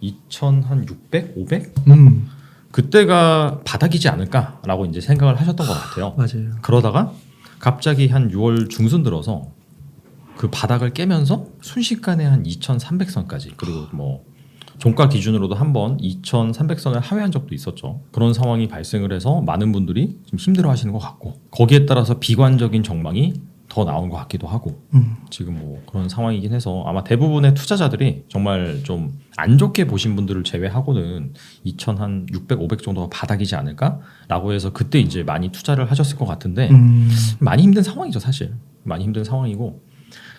2,600, 500? 그때가 바닥이지 않을까라고 이제 생각을 하셨던 것 같아요. 맞아요. 그러다가 갑자기 한 6월 중순 들어서 그 바닥을 깨면서 순식간에 한 2,300선까지 그리고 뭐 종가 기준으로도 한번 2,300선을 하회한 적도 있었죠. 그런 상황이 발생을 해서 많은 분들이 좀 힘들어하시는 것 같고 거기에 따라서 비관적인 전망이 더 나온 것 같기도 하고 지금 뭐 그런 상황이긴 해서 아마 대부분의 투자자들이 정말 좀 안 좋게 보신 분들을 제외하고는 2,600, 500 정도가 바닥이지 않을까라고 해서 그때 이제 많이 투자를 하셨을 것 같은데 많이 힘든 상황이죠 사실. 많이 힘든 상황이고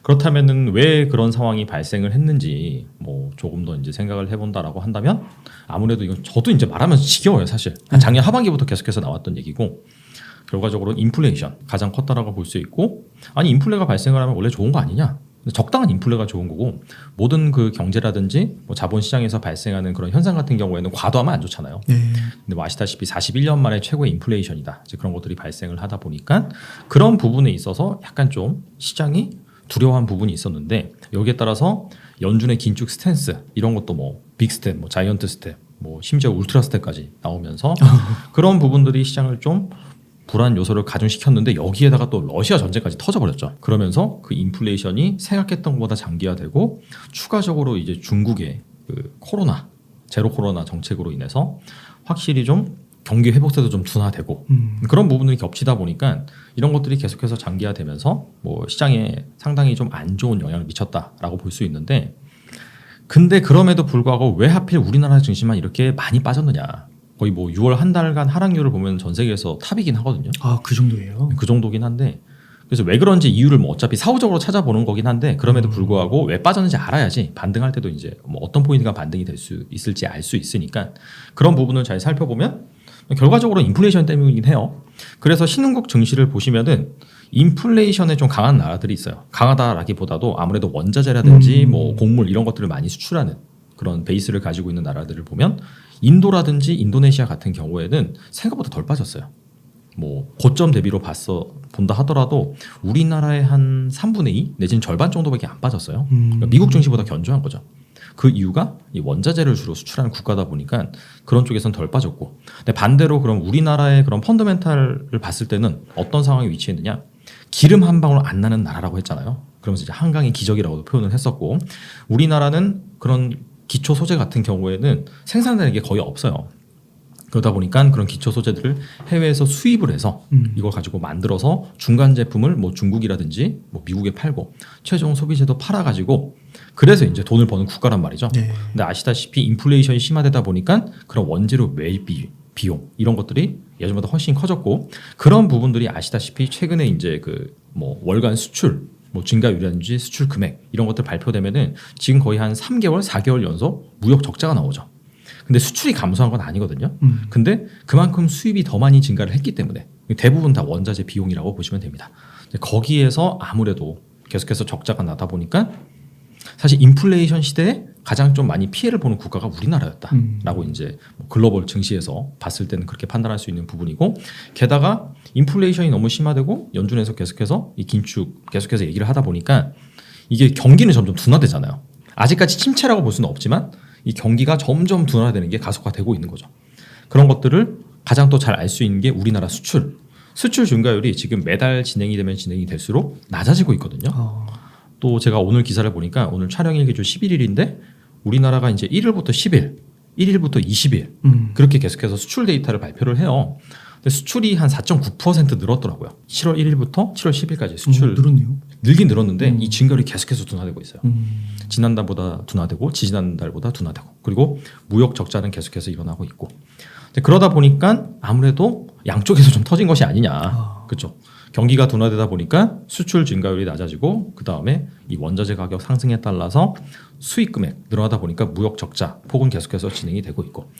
그렇다면은 왜 그런 상황이 발생을 했는지 뭐 조금 더 이제 생각을 해본다라고 한다면 아무래도 이건 저도 이제 말하면 지겨워요 사실. 작년 하반기부터 계속해서 나왔던 얘기고 결과적으로 인플레이션 가장 컸다라고 볼 수 있고 아니 인플레가 발생을 하면 원래 좋은 거 아니냐? 적당한 인플레가 좋은 거고 모든 그 경제라든지 뭐 자본시장에서 발생하는 그런 현상 같은 경우에는 과도하면 안 좋잖아요. 근데 뭐 아시다시피 41년 만에 최고의 인플레이션이다. 이제 그런 것들이 발생을 하다 보니까 그런 부분에 있어서 약간 좀 시장이 두려워한 부분이 있었는데 여기에 따라서 연준의 긴축 스탠스 이런 것도 뭐 빅스텝, 뭐 자이언트 스텝, 뭐 심지어 울트라 스텝까지 나오면서 그런 부분들이 시장을 좀 불안 요소를 가중시켰는데 여기에다가 또 러시아 전쟁까지 터져버렸죠. 그러면서 그 인플레이션이 생각했던 것보다 장기화되고 추가적으로 이제 중국의 그 코로나 제로 코로나 정책으로 인해서 확실히 좀 경기 회복세도 좀 둔화되고 그런 부분들이 겹치다 보니까 이런 것들이 계속해서 장기화되면서 뭐 시장에 상당히 좀 안 좋은 영향을 미쳤다라고 볼 수 있는데 근데 그럼에도 불구하고 왜 하필 우리나라 증시만 이렇게 많이 빠졌느냐. 거의 뭐 6월 한 달간 하락률을 보면 전 세계에서 탑이긴 하거든요. 아, 그 정도예요? 그 정도긴 한데 그래서 왜 그런지 이유를 뭐 어차피 사후적으로 찾아보는 거긴 한데 그럼에도 불구하고 왜 빠졌는지 알아야지 반등할 때도 이제 뭐 어떤 포인트가 반등이 될 수 있을지 알 수 있으니까 그런 부분을 잘 살펴보면 결과적으로 인플레이션 때문이긴 해요. 그래서 신흥국 증시를 보시면은 인플레이션에 좀 강한 나라들이 있어요. 강하다라기보다도 아무래도 원자재라든지 뭐 곡물 이런 것들을 많이 수출하는 그런 베이스를 가지고 있는 나라들을 보면 인도라든지 인도네시아 같은 경우에는 생각보다 덜 빠졌어요. 뭐 고점 대비로 본다 하더라도 우리나라의 한 3분의 2 내지는 절반 정도밖에 안 빠졌어요. 그러니까 미국 증시보다 견조한 거죠. 그 이유가 이 원자재를 주로 수출하는 국가다 보니까 그런 쪽에서는 덜 빠졌고 근데 반대로 그럼 우리나라의 그런 펀더멘탈을 봤을 때는 어떤 상황에 위치했느냐 기름 한 방울 안 나는 나라라고 했잖아요. 그러면서 이제 한강의 기적이라고도 표현을 했었고 우리나라는 그런 기초 소재 같은 경우에는 생산되는 게 거의 없어요. 그러다 보니까 그런 기초 소재들을 해외에서 수입을 해서 이걸 가지고 만들어서 중간 제품을 뭐 중국이라든지 뭐 미국에 팔고 최종 소비재도 팔아가지고 그래서 이제 돈을 버는 국가란 말이죠. 네. 근데 아시다시피 인플레이션이 심화되다 보니까 그런 원재료 매입비 비용 이런 것들이 예전보다 훨씬 커졌고 그런 부분들이 아시다시피 최근에 이제 그 뭐 월간 수출 뭐 증가율이라든지 수출 금액 이런 것들 발표되면은 지금 거의 한 3개월, 4개월 연속 무역 적자가 나오죠. 근데 수출이 감소한 건 아니거든요. 근데 그만큼 수입이 더 많이 증가를 했기 때문에 대부분 다 원자재 비용이라고 보시면 됩니다. 거기에서 아무래도 계속해서 적자가 나다 보니까 사실 인플레이션 시대에 가장 좀 많이 피해를 보는 국가가 우리나라였다라고 이제 글로벌 증시에서 봤을 때는 그렇게 판단할 수 있는 부분이고 게다가 인플레이션이 너무 심화되고 연준에서 계속해서 이 긴축 계속해서 얘기를 하다 보니까 이게 경기는 점점 둔화되잖아요. 아직까지 침체라고 볼 수는 없지만 이 경기가 점점 둔화되는 게 가속화되고 있는 거죠. 그런 것들을 가장 또 잘 알 수 있는 게 우리나라 수출 증가율이 지금 매달 진행이 되면 진행이 될수록 낮아지고 있거든요. 또 제가 오늘 기사를 보니까 오늘 촬영일기 주 11일인데 우리나라가 이제 1일부터 10일, 1일부터 20일 그렇게 계속해서 수출 데이터를 발표를 해요. 근데 수출이 한 4.9% 늘었더라고요. 7월 1일부터 7월 10일까지 수출 늘었네요. 늘긴 늘었는데 이 증가율이 계속해서 둔화되고 있어요. 지난달보다 둔화되고 지지난달보다 둔화되고 그리고 무역 적자는 계속해서 일어나고 있고 그러다 보니까 아무래도 양쪽에서 좀 터진 것이 아니냐. 그렇죠. 경기가 둔화되다 보니까 수출 증가율이 낮아지고 그 다음에 이 원자재 가격 상승에 따라서 수익 금액 늘어나다 보니까 무역 적자 폭은 계속해서 진행이 되고 있고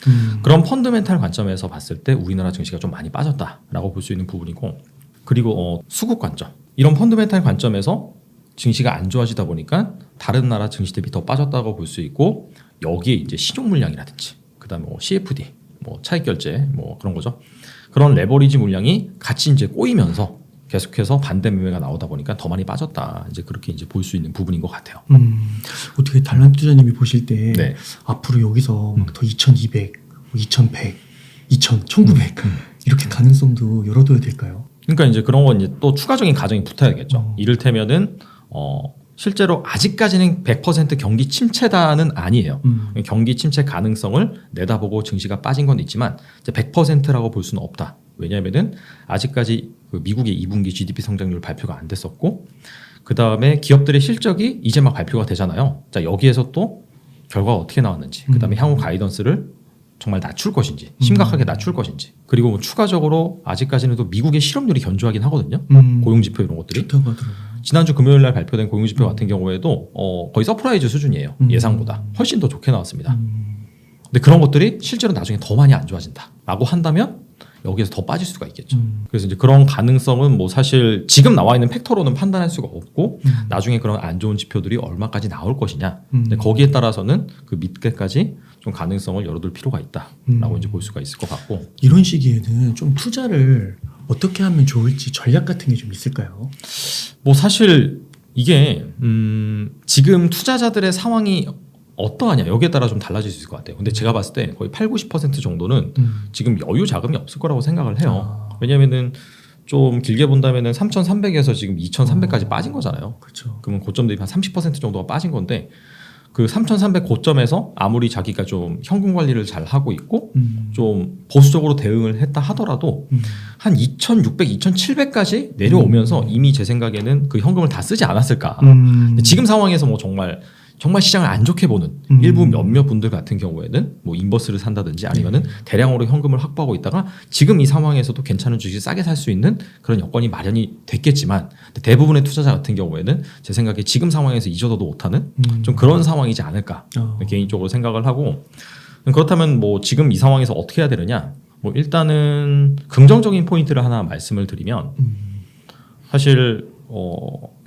그런 펀더멘탈 관점에서 봤을 때 우리나라 증시가 좀 많이 빠졌다라고 볼 수 있는 부분이고 그리고 수급 관점 이런 펀더멘탈 관점에서 증시가 안 좋아지다 보니까 다른 나라 증시 대비 더 빠졌다고 볼 수 있고 여기에 이제 신용 물량이라든지 그다음에 뭐 CFD 뭐 차익 결제 뭐 그런 거죠. 그런 레버리지 물량이 같이 이제 꼬이면서 계속해서 반대 매매가 나오다 보니까 더 많이 빠졌다. 이제 그렇게 이제 볼 수 있는 부분인 것 같아요. 어떻게 달란 투자님이 보실 때 네. 앞으로 여기서 막 더 2,200, 2,100, 2,000, 1,900 이렇게 가능성도 열어둬야 될까요? 그러니까 이제 그런 건 이제 또 추가적인 가정이 붙어야겠죠. 이를테면은 실제로 아직까지는 100% 경기 침체다는 아니에요. 경기 침체 가능성을 내다보고 증시가 빠진 건 있지만 이제 100%라고 볼 수는 없다. 왜냐하면은 아직까지 그 미국의 2분기 GDP 성장률 발표가 안 됐었고, 그 다음에 기업들의 실적이 이제 막 발표가 되잖아요. 자, 여기에서 또 결과가 어떻게 나왔는지, 그 다음에 향후 가이던스를 정말 낮출 것인지, 심각하게 낮출 것인지, 그리고 뭐 추가적으로 아직까지는 또 미국의 실업률이 견조하긴 하거든요. 고용지표 이런 것들이. 좋다고 하더라고요. 지난주 금요일 날 발표된 고용지표 같은 경우에도 거의 서프라이즈 수준이에요. 예상보다 훨씬 더 좋게 나왔습니다. 근데 그런 것들이 실제로 나중에 더 많이 안 좋아진다라고 한다면 여기에서 더 빠질 수가 있겠죠. 그래서 이제 그런 가능성은 뭐 사실 지금 나와 있는 팩터로는 판단할 수가 없고 나중에 그런 안 좋은 지표들이 얼마까지 나올 것이냐. 근데 거기에 따라서는 그 밑에까지 좀 가능성을 열어둘 필요가 있다라고 이제 볼 수가 있을 것 같고. 이런 시기에는 좀 투자를 어떻게 하면 좋을지 전략 같은 게 좀 있을까요? 뭐 사실 이게 지금 투자자들의 상황이 어떠하냐 여기에 따라 좀 달라질 수 있을 것 같아요. 근데 제가 봤을 때 거의 80-90% 정도는 지금 여유 자금이 없을 거라고 생각을 해요. 왜냐면은 좀 길게 본다면은 3,300에서 지금 2,300까지 빠진 거잖아요. 그렇죠. 그러면 고점 대비 한 30% 정도가 빠진 건데 그 3,300 고점에서 아무리 자기가 좀 현금 관리를 잘 하고 있고 좀 보수적으로 대응을 했다 하더라도 한 2,600, 2,700까지 내려오면서 이미 제 생각에는 그 현금을 다 쓰지 않았을까. 근데 지금 상황에서 뭐 정말 시장을 안 좋게 보는 일부 몇몇 분들 같은 경우에는 뭐 인버스를 산다든지 아니면은 대량으로 현금을 확보하고 있다가 지금 이 상황에서도 괜찮은 주식을 싸게 살 수 있는 그런 여건이 마련이 됐겠지만 대부분의 투자자 같은 경우에는 제 생각에 지금 상황에서 잊어도 못하는 좀 그런 상황이지 않을까 개인적으로 생각을 하고, 그렇다면 뭐 지금 이 상황에서 어떻게 해야 되느냐. 뭐 일단은 긍정적인 포인트를 하나 말씀을 드리면 사실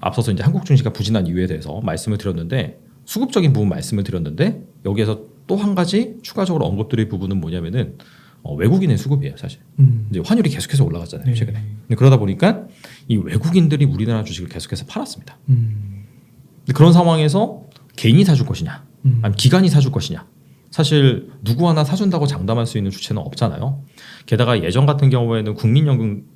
앞서서 이제 한국 증시가 부진한 이유에 대해서 말씀을 드렸는데 수급적인 부분 말씀을 드렸는데 여기에서 또 한 가지 추가적으로 언급드릴 부분은 뭐냐면은 외국인의 수급이에요. 사실 이제 환율이 계속해서 올라갔잖아요. 최근에. 근데 그러다 보니까 이 외국인들이 우리나라 주식을 계속해서 팔았습니다. 근데 그런 상황에서 개인이 사줄 것이냐 아니면 기관이 사줄 것이냐, 사실 누구 하나 사준다고 장담할 수 있는 주체는 없잖아요. 게다가 예전 같은 경우에는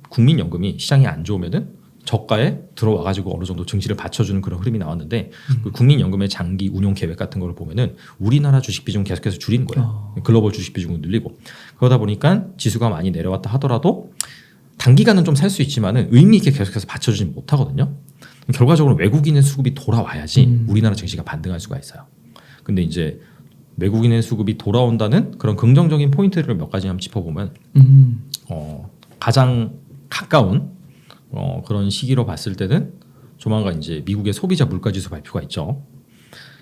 국민연금이 시장이 안 좋으면은 저가에 들어와가지고 어느 정도 증시를 받쳐주는 그런 흐름이 나왔는데 그 국민연금의 장기 운용 계획 같은 걸 보면은 우리나라 주식 비중 계속해서 줄이는 거예요. 글로벌 주식 비중을 늘리고, 그러다 보니까 지수가 많이 내려왔다 하더라도 단기간은 좀 살 수 있지만은 의미 있게 계속해서 받쳐주지 못하거든요. 결과적으로 외국인의 수급이 돌아와야지 우리나라 증시가 반등할 수가 있어요. 근데 이제 외국인의 수급이 돌아온다는 그런 긍정적인 포인트를 몇 가지 한번 짚어보면 가장 가까운 그런 시기로 봤을 때는 조만간 이제 미국의 소비자 물가지수 발표가 있죠.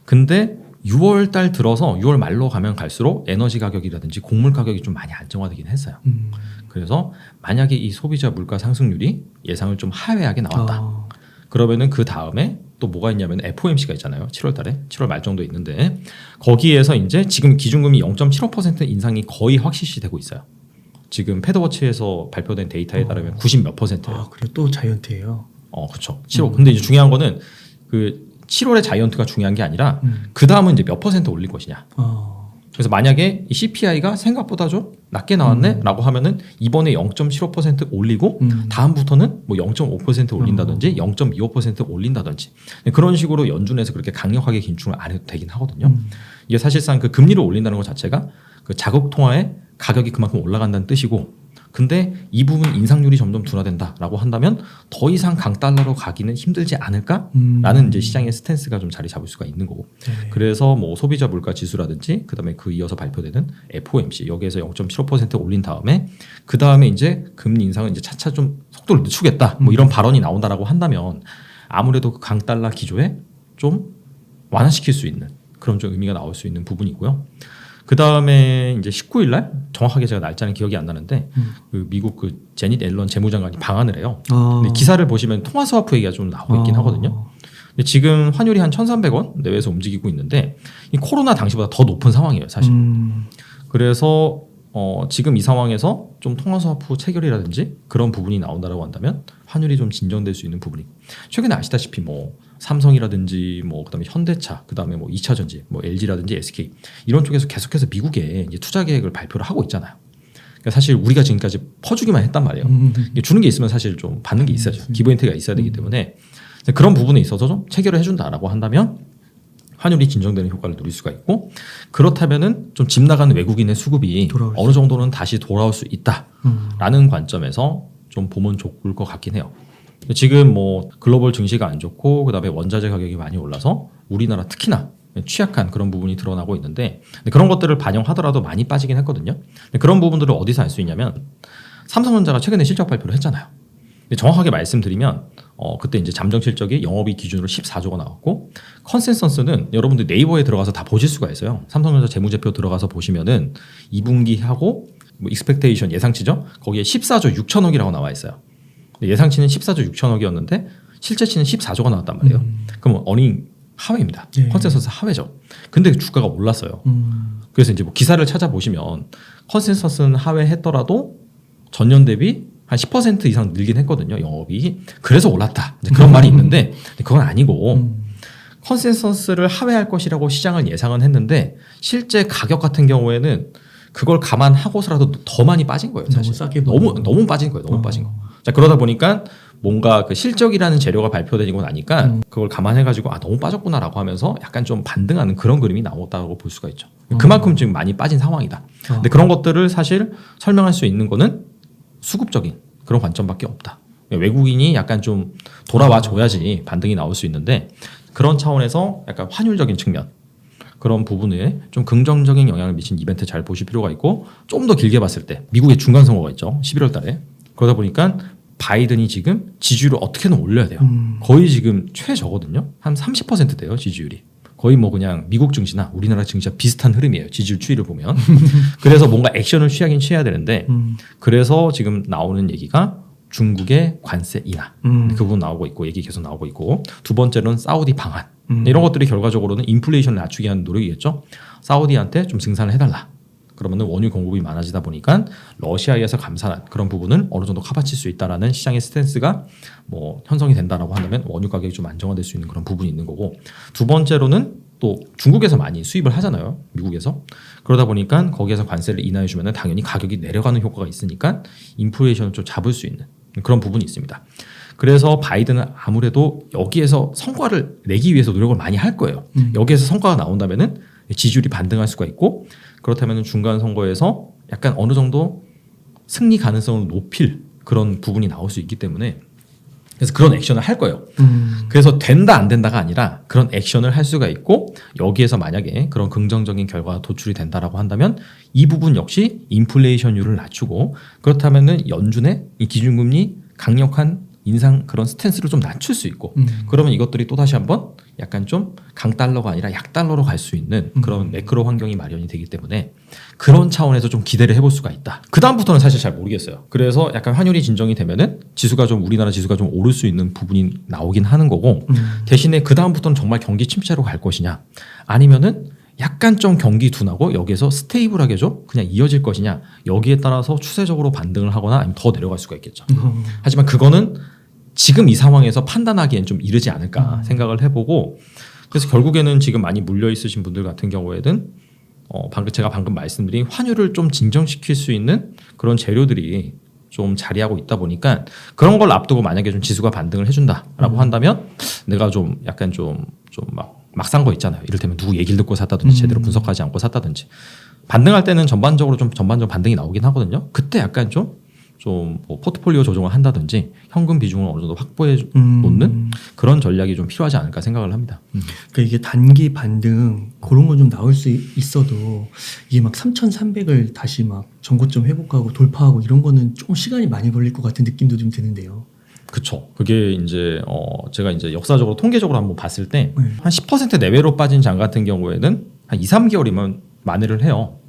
근데 6월 달 들어서 6월 말로 가면 갈수록 에너지 가격이라든지 곡물 가격이 좀 많이 안정화되긴 했어요. 그래서 만약에 이 소비자 물가 상승률이 예상을 좀 하회하게 나왔다. 그러면은 그 다음에 또 뭐가 있냐면 FOMC가 있잖아요. 7월 달에 7월 말 정도 있는데 거기에서 이제 지금 기준금리 0.75% 인상이 거의 확실시 되고 있어요. 지금 패드워치에서 발표된 데이터에 따르면 90 몇 %예요. 그리고 또 자이언트예요. 그렇죠. 7월. 근데 이제 중요한 거는 그 7월의 자이언트가 중요한 게 아니라 그 다음은 이제 몇 % 올릴 것이냐. 그래서 만약에 이 CPI가 생각보다 좀 낮게 나왔네라고 하면은 이번에 0.75% 올리고 다음부터는 뭐 0.5% 올린다든지 0.25% 올린다든지 그런 식으로 연준에서 그렇게 강력하게 긴축을 안 해도 되긴 하거든요. 이게 사실상 그 금리를 올린다는 것 자체가 그 자국 통화의 가격이 그만큼 올라간다는 뜻이고, 근데 이 부분 인상률이 점점 둔화된다라고 한다면 더 이상 강달러로 가기는 힘들지 않을까라는 이제 시장의 스탠스가 좀 자리 잡을 수가 있는 거고. 그래서 뭐 소비자 물가 지수라든지 그다음에 그 이어서 발표되는 FOMC 여기에서 0.75% 올린 다음에 그 다음에 이제 금리 인상은 이제 차차 좀 속도를 늦추겠다 뭐 이런 발언이 나온다라고 한다면 아무래도 그 강달러 기조에 좀 완화시킬 수 있는 그런 좀 의미가 나올 수 있는 부분이고요. 그 다음에 이제 19일 날 정확하게 제가 날짜는 기억이 안 나는데 그 미국 그 제닛 앨런 재무장관이 방한을 해요. 근데 기사를 보시면 통화 스와프 얘기가 좀 나오고 있긴 하거든요. 근데 지금 환율이 한 1,300원 내외에서 움직이고 있는데 이 코로나 당시보다 더 높은 상황이에요, 사실. 그래서 지금 이 상황에서 좀 통화수합 후 체결이라든지 그런 부분이 나온다라고 한다면 환율이 좀 진정될 수 있는 부분이 최근에 아시다시피 뭐 삼성이라든지 뭐 그다음에 현대차 그다음에 뭐 2차전지 뭐 LG라든지 SK 이런 쪽에서 계속해서 미국에 이제 투자 계획을 발표를 하고 있잖아요. 그러니까 사실 우리가 지금까지 퍼주기만 했단 말이에요. 이게 주는 게 있으면 사실 좀 받는 게 있어야죠. 기브 앤 테이크가 있어야 되기 때문에 그런 부분에 있어서 좀 체결을 해준다라고 한다면 환율이 진정되는 효과를 누릴 수가 있고 그렇다면은 좀 집 나가는 외국인의 수급이 어느 정도는 다시 돌아올 수 있다라는 관점에서 좀 보면 좋을 것 같긴 해요. 지금 뭐 글로벌 증시가 안 좋고 그다음에 원자재 가격이 많이 올라서 우리나라 특히나 취약한 그런 부분이 드러나고 있는데 그런 것들을 반영하더라도 많이 빠지긴 했거든요. 그런 부분들을 어디서 알 수 있냐면 삼성전자가 최근에 실적 발표를 했잖아요. 정확하게 말씀드리면 그때 이제 잠정 실적이 영업이익 기준으로 14조가 나왔고 컨센서스는 여러분들 네이버에 들어가서 다 보실 수가 있어요. 삼성전자 재무제표 들어가서 보시면은 2분기하고 뭐 익스펙테이션 예상치죠. 거기에 14조 6천억이라고 나와 있어요. 예상치는 14조 6천억이었는데 실제치는 14조가 나왔단 말이에요. 그럼 어닝 하회입니다. 네. 컨센서스 하회죠. 근데 주가가 올랐어요. 그래서 이제 뭐 기사를 찾아보시면 컨센서스는 하회했더라도 전년 대비 한 10% 이상 늘긴 했거든요. 영업이. 그래서 올랐다. 이제 그런 말이 있는데 그건 아니고 컨센서스를 하회할 것이라고 시장은 예상은 했는데 실제 가격 같은 경우에는 그걸 감안하고서라도 더 많이 빠진 거예요. 사실. 너무 싸게 너무 빠진 거예요. 너무 빠진 거. 자, 그러다 보니까 뭔가 그 실적이라는 재료가 발표되고 나니까 그걸 감안해가지고 너무 빠졌구나라고 하면서 약간 좀 반등하는 그런 그림이 나왔다고 볼 수가 있죠. 그만큼 지금 많이 빠진 상황이다. 근데 그런 것들을 사실 설명할 수 있는 거는 수급적인 그런 관점밖에 없다. 외국인이 약간 좀 돌아와 줘야지 반등이 나올 수 있는데 그런 차원에서 약간 환율적인 측면 그런 부분에 좀 긍정적인 영향을 미친 이벤트 잘 보실 필요가 있고 좀 더 길게 봤을 때 미국의 중간 선거가 있죠. 11월 달에. 그러다 보니까 바이든이 지금 지지율을 어떻게든 올려야 돼요. 거의 지금 최저거든요. 한 30% 돼요. 지지율이. 거의 뭐 그냥 미국 증시나 우리나라 증시와 비슷한 흐름이에요. 지지율 추이를 보면. 그래서 뭔가 액션을 취하긴 취해야 되는데 그래서 지금 나오는 얘기가 중국의 관세 인하 그 부분 나오고 있고 얘기 계속 나오고 있고 두 번째로는 사우디 방한 이런 것들이 결과적으로는 인플레이션을 낮추기 위한 노력이겠죠. 사우디한테 좀 증산을 해달라. 그러면은 원유 공급이 많아지다 보니까 러시아에서 감산한 그런 부분은 어느 정도 커버칠 수 있다라는 시장의 스탠스가 뭐 형성이 된다라고 한다면 원유 가격이 좀 안정화될 수 있는 그런 부분이 있는 거고 두 번째로는 또 중국에서 많이 수입을 하잖아요. 미국에서. 그러다 보니까 거기에서 관세를 인하해 주면은 당연히 가격이 내려가는 효과가 있으니까 인플레이션을 좀 잡을 수 있는 그런 부분이 있습니다. 그래서 바이든은 아무래도 여기에서 성과를 내기 위해서 노력을 많이 할 거예요. 여기에서 성과가 나온다면은 지지율이 반등할 수가 있고 그렇다면 중간 선거에서 약간 어느 정도 승리 가능성을 높일 그런 부분이 나올 수 있기 때문에 그래서 그런 액션을 할 거예요. 그래서 된다 안 된다가 아니라 그런 액션을 할 수가 있고 여기에서 만약에 그런 긍정적인 결과가 도출이 된다라고 한다면 이 부분 역시 인플레이션율을 낮추고 그렇다면은 연준의 이 기준금리 강력한 인상 그런 스탠스를 좀 낮출 수 있고 그러면 이것들이 또 다시 한번 약간 좀 강달러가 아니라 약달러로 갈 수 있는 그런 매크로 환경이 마련이 되기 때문에 그런 차원에서 좀 기대를 해볼 수가 있다. 그 다음부터는 사실 잘 모르겠어요. 그래서 약간 환율이 진정이 되면은 지수가 좀 우리나라 지수가 좀 오를 수 있는 부분이 나오긴 하는 거고 대신에 그 다음부터는 정말 경기 침체로 갈 것이냐 아니면은 약간 좀 경기 둔하고 여기에서 스테이블하게 좀 그냥 이어질 것이냐 여기에 따라서 추세적으로 반등을 하거나 아니면 더 내려갈 수가 있겠죠. 하지만 그거는 지금 이 상황에서 판단하기엔 좀 이르지 않을까 생각을 해보고 그래서 결국에는 지금 많이 물려 있으신 분들 같은 경우에는 제가 방금 말씀드린 환율을 좀 진정시킬 수 있는 그런 재료들이 좀 자리하고 있다 보니까 그런 걸 앞두고 만약에 좀 지수가 반등을 해준다라고 한다면 내가 좀 약간 좀 막 산 거 있잖아요. 이를테면 누구 얘기를 듣고 샀다든지 제대로 분석하지 않고 샀다든지 반등할 때는 전반적으로 반등이 나오긴 하거든요. 그때 약간 좀 뭐 포트폴리오 조정을 한다든지 현금 비중을 어느 정도 확보해 놓는 그런 전략이 좀 필요하지 않을까 생각을 합니다. 그러니까 이게 단기 반등 그런 건 좀 나올 수 있어도 이게 막 3,300을 다시 막 전고점 회복하고 돌파하고 이런 거는 좀 시간이 많이 걸릴 것 같은 느낌도 좀 드는데요. 그쵸. 그게 이제 제가 이제 역사적으로 통계적으로 한번 봤을 때 한 10% 내외로 빠진 장 같은 경우에는 한 2, 3개월이면 만회를 해요.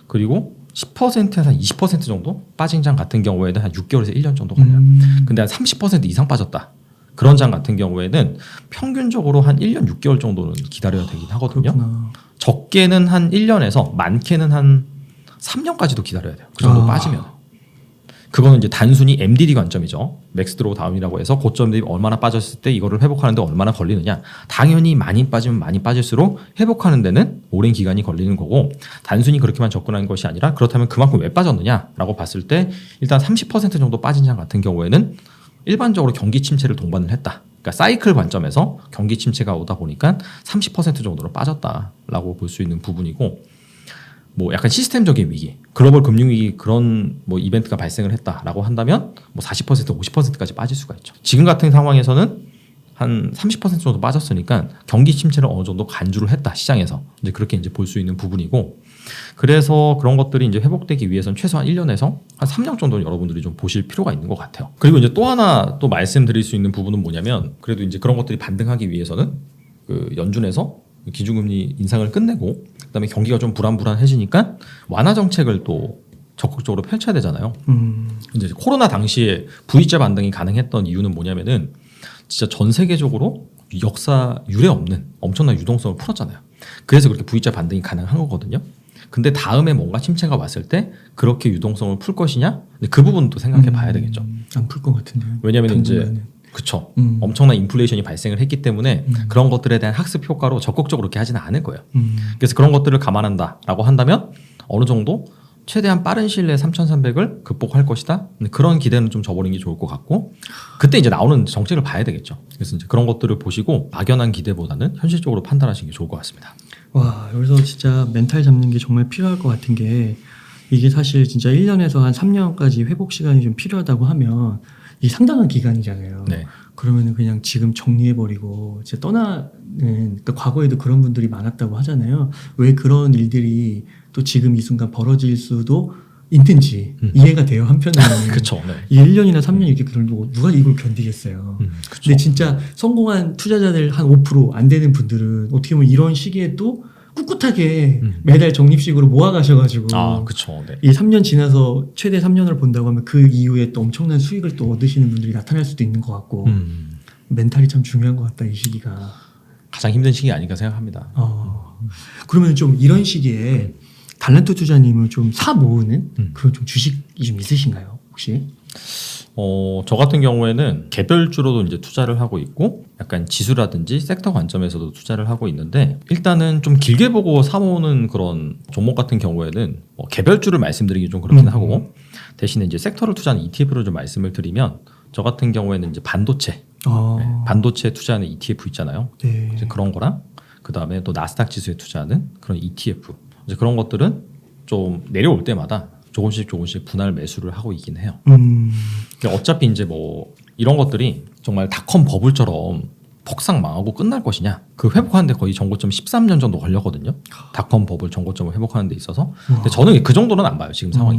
그리고 10%에서 한 20% 정도 빠진 장 같은 경우에는 한 6개월에서 1년 정도 걸려요. 근데 한 30% 이상 빠졌다. 그런 장 같은 경우에는 평균적으로 한 1년 6개월 정도는 기다려야 되긴 하거든요. 그렇구나. 적게는 한 1년에서 많게는 한 3년까지도 기다려야 돼요. 그 정도 아. 빠지면. 그거는 이제 단순히 MDD 관점이죠. 맥스 드로우 다운이라고 해서 고점 대비 얼마나 빠졌을 때 이거를 회복하는데 얼마나 걸리느냐. 당연히 많이 빠지면 많이 빠질수록 회복하는 데는 오랜 기간이 걸리는 거고, 단순히 그렇게만 접근하는 것이 아니라 그렇다면 그만큼 왜 빠졌느냐라고 봤을 때 일단 30% 정도 빠진 장 같은 경우에는 일반적으로 경기 침체를 동반을 했다. 그러니까 사이클 관점에서 경기 침체가 오다 보니까 30% 정도로 빠졌다라고 볼 수 있는 부분이고, 뭐 약간 시스템적인 위기, 글로벌 금융 위기 그런 뭐 이벤트가 발생을 했다라고 한다면 뭐 40%, 50%까지 빠질 수가 있죠. 지금 같은 상황에서는 한 30% 정도 빠졌으니까 경기 침체를 어느 정도 간주를 했다, 시장에서. 이제 그렇게 이제 볼 수 있는 부분이고, 그래서 그런 것들이 이제 회복되기 위해서는 최소한 1년에서 한 3년 정도는 여러분들이 좀 보실 필요가 있는 것 같아요. 그리고 이제 또 하나 또 말씀드릴 수 있는 부분은 뭐냐면, 그래도 이제 그런 것들이 반등하기 위해서는 그 연준에서 기준금리 인상을 끝내고 그다음에 경기가 좀 불안해지니까 완화 정책을 또 적극적으로 펼쳐야 되잖아요. 이제 코로나 당시에 V자 반등이 가능했던 이유는 뭐냐면은 진짜 전 세계적으로 역사 유례 없는 엄청난 유동성을 풀었잖아요. 그래서 그렇게 V자 반등이 가능한 거거든요. 근데 다음에 뭔가 침체가 왔을 때 그렇게 유동성을 풀 것이냐? 근데 그 부분도 생각해 봐야 되겠죠. 안 풀 것 같은데요. 왜냐하면 이제 당분간은. 그쵸. 엄청난 인플레이션이 발생을 했기 때문에 그런 것들에 대한 학습 효과로 적극적으로 그렇게 하지는 않을 거예요. 그래서 그런 것들을 감안한다라고 한다면 어느 정도 최대한 빠른 시일 내에 3,300을 극복할 것이다. 그런 기대는 좀 저버리는 게 좋을 것 같고, 그때 이제 나오는 정책을 봐야 되겠죠. 그래서 이제 그런 것들을 보시고 막연한 기대보다는 현실적으로 판단하시는 게 좋을 것 같습니다. 와, 여기서 진짜 멘탈 잡는 게 정말 필요할 것 같은 게, 이게 사실 진짜 1년에서 한 3년까지 회복 시간이 좀 필요하다고 하면 이게 상당한 기간이잖아요. 네. 그러면은 그냥 지금 정리해버리고 이제 떠나는, 그러니까 과거에도 그런 분들이 많았다고 하잖아요. 왜 그런 일들이 또 지금 이 순간 벌어질 수도 있는지 이해가 돼요, 한편으로는. 그쵸. 네. 이 1년이나 3년 이렇게 그러고 누가 이걸 견디겠어요. 그쵸. 근데 진짜 성공한 투자자들 한 5% 안 되는 분들은 어떻게 보면 이런 시기에 또 꿋꿋하게 매달 적립식으로 모아가셔가지고 아, 그쵸. 네. 이 3년 지나서 최대 3년을 본다고 하면 그 이후에 또 엄청난 수익을 또 얻으시는 분들이 나타날 수도 있는 것 같고 멘탈이 참 중요한 것 같다, 이 시기가. 가장 힘든 시기 아닌가 생각합니다. 그러면 좀 이런 시기에 달란트 투자님은 좀 사 모으는 그런 좀 주식이 좀 있으신가요, 혹시? 저 같은 경우에는 개별주로도 이제 투자를 하고 있고, 약간 지수라든지 섹터 관점에서도 투자를 하고 있는데, 일단은 좀 길게 보고 사모으는 그런 종목 같은 경우에는 개별주를 말씀드리기 좀 그렇긴 하고, 대신에 이제 섹터를 투자하는 ETF를 좀 말씀을 드리면, 저 같은 경우에는 이제 반도체, 반도체 투자하는 ETF 있잖아요. 네. 이제 그런 거랑, 그 다음에 또 나스닥 지수에 투자하는 그런 ETF, 이제 그런 것들은 좀 내려올 때마다 조금씩 분할 매수를 하고 있긴 해요. 그러니까 어차피 이제 뭐 이런 것들이 정말 닷컴 버블처럼 폭삭 망하고 끝날 것이냐, 그 회복하는데 거의 전고점 13년 정도 걸렸거든요. 닷컴 버블 전고점을 회복하는 데 있어서. 근데 저는 그 정도는 안 봐요, 지금 상황이.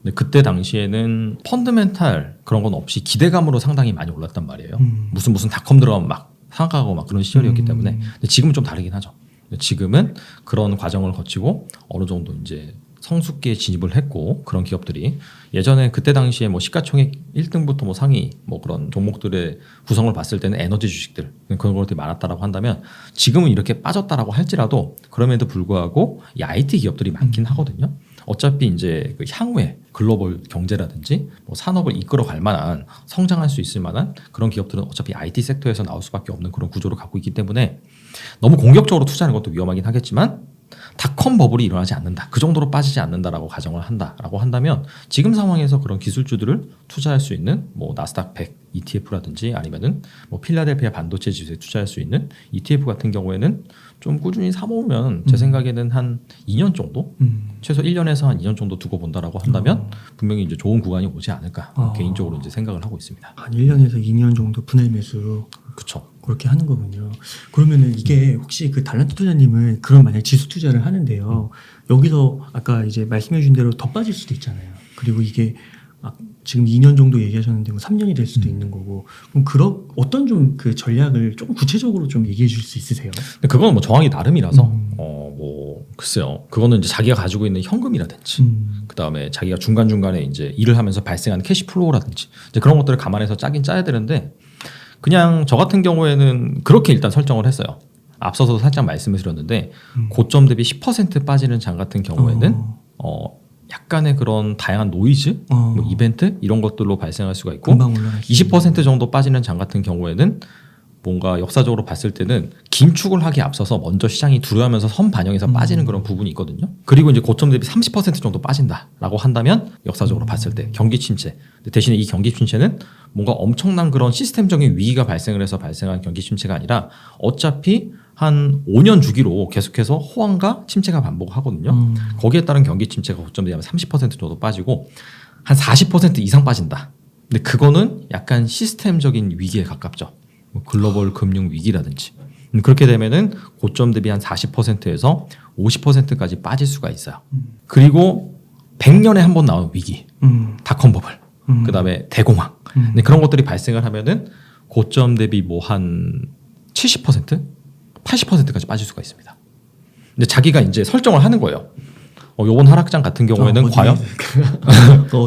근데 그때 당시에는 펀드멘탈 그런 건 없이 기대감으로 상당히 많이 올랐단 말이에요. 무슨 닷컴 들어가면 막 상하고 막 그런 시절이었기 때문에. 근데 지금은 좀 다르긴 하죠. 지금은 그런 과정을 거치고 어느 정도 이제 성숙기에 진입을 했고, 그런 기업들이 예전에 그때 당시에 뭐 시가총액 1등부터 뭐 상위 뭐 그런 종목들의 구성을 봤을 때는 에너지 주식들 그런 것들이 많았다라고 한다면, 지금은 이렇게 빠졌다라고 할지라도 그럼에도 불구하고 이 IT 기업들이 많긴 하거든요. 어차피 이제 그 향후에 글로벌 경제라든지 뭐 산업을 이끌어갈 만한, 성장할 수 있을 만한 그런 기업들은 어차피 IT 섹터에서 나올 수밖에 없는 그런 구조를 갖고 있기 때문에 너무 공격적으로 투자하는 것도 위험하긴 하겠지만, 닷컴 버블이 일어나지 않는다, 그 정도로 빠지지 않는다라고 가정을 한다라고 한다면, 지금 상황에서 그런 기술주들을 투자할 수 있는 뭐 나스닥 100 ETF라든지 아니면은 뭐 필라델피아 반도체 지수에 투자할 수 있는 ETF 같은 경우에는 좀 꾸준히 사모으면 제 생각에는 한 2년 정도, 최소 1년에서 한 2년 정도 두고 본다라고 한다면 분명히 이제 좋은 구간이 오지 않을까 개인적으로 이제 생각을 하고 있습니다. 한 1년에서 2년 정도 분할 매수. 그렇죠. 그렇게 하는 거군요. 그러면은 이게 혹시 그 달란트 투자님은 그런 만약 지수 투자를 하는데요. 여기서 아까 이제 말씀해 주신 대로 더 빠질 수도 있잖아요. 그리고 이게 지금 2년 정도 얘기하셨는데 뭐 3년이 될 수도 있는 거고. 그럼 어떤 좀 그 전략을 조금 구체적으로 좀 얘기해 줄 수 있으세요? 근데 그건 뭐 정황이 나름이라서 뭐 글쎄요. 그거는 이제 자기가 가지고 있는 현금이라든지 그다음에 자기가 중간중간에 이제 일을 하면서 발생하는 캐시플로우라든지 이제 그런 것들을 감안해서 짜긴 짜야 되는데, 그냥 저 같은 경우에는 그렇게 일단 설정을 했어요. 앞서서 살짝 말씀을 드렸는데 고점 대비 10% 빠지는 장 같은 경우에는 약간의 그런 다양한 노이즈, 뭐 이벤트 이런 것들로 발생할 수가 있고 금방 올라갈 수 20% 정도 빠지는 장 같은 경우에는 뭔가 역사적으로 봤을 때는 긴축을 하기에 앞서서 먼저 시장이 두려워하면서 선 반영해서 빠지는 그런 부분이 있거든요. 그리고 이제 고점 대비 30% 정도 빠진다라고 한다면 역사적으로 봤을 때 경기 침체. 대신에 이 경기 침체는 뭔가 엄청난 그런 시스템적인 위기가 발생을 해서 발생한 경기 침체가 아니라 어차피 한 5년 주기로 계속해서 호황과 침체가 반복하거든요. 거기에 따른 경기 침체가 고점 대비 30% 정도 빠지고 한 40% 이상 빠진다. 근데 그거는 약간 시스템적인 위기에 가깝죠. 뭐 글로벌 금융 위기라든지 그렇게 되면은 고점 대비 한 40%에서 50%까지 빠질 수가 있어요. 그리고 100년에 한 번 나오는 위기, 닷컴 버블, 그다음에 대공황. 근데 그런 것들이 발생을 하면은 고점 대비 뭐 한 70%, 80%까지 빠질 수가 있습니다. 근데 자기가 이제 설정을 하는 거예요. 요번 하락장 같은 경우에는 과연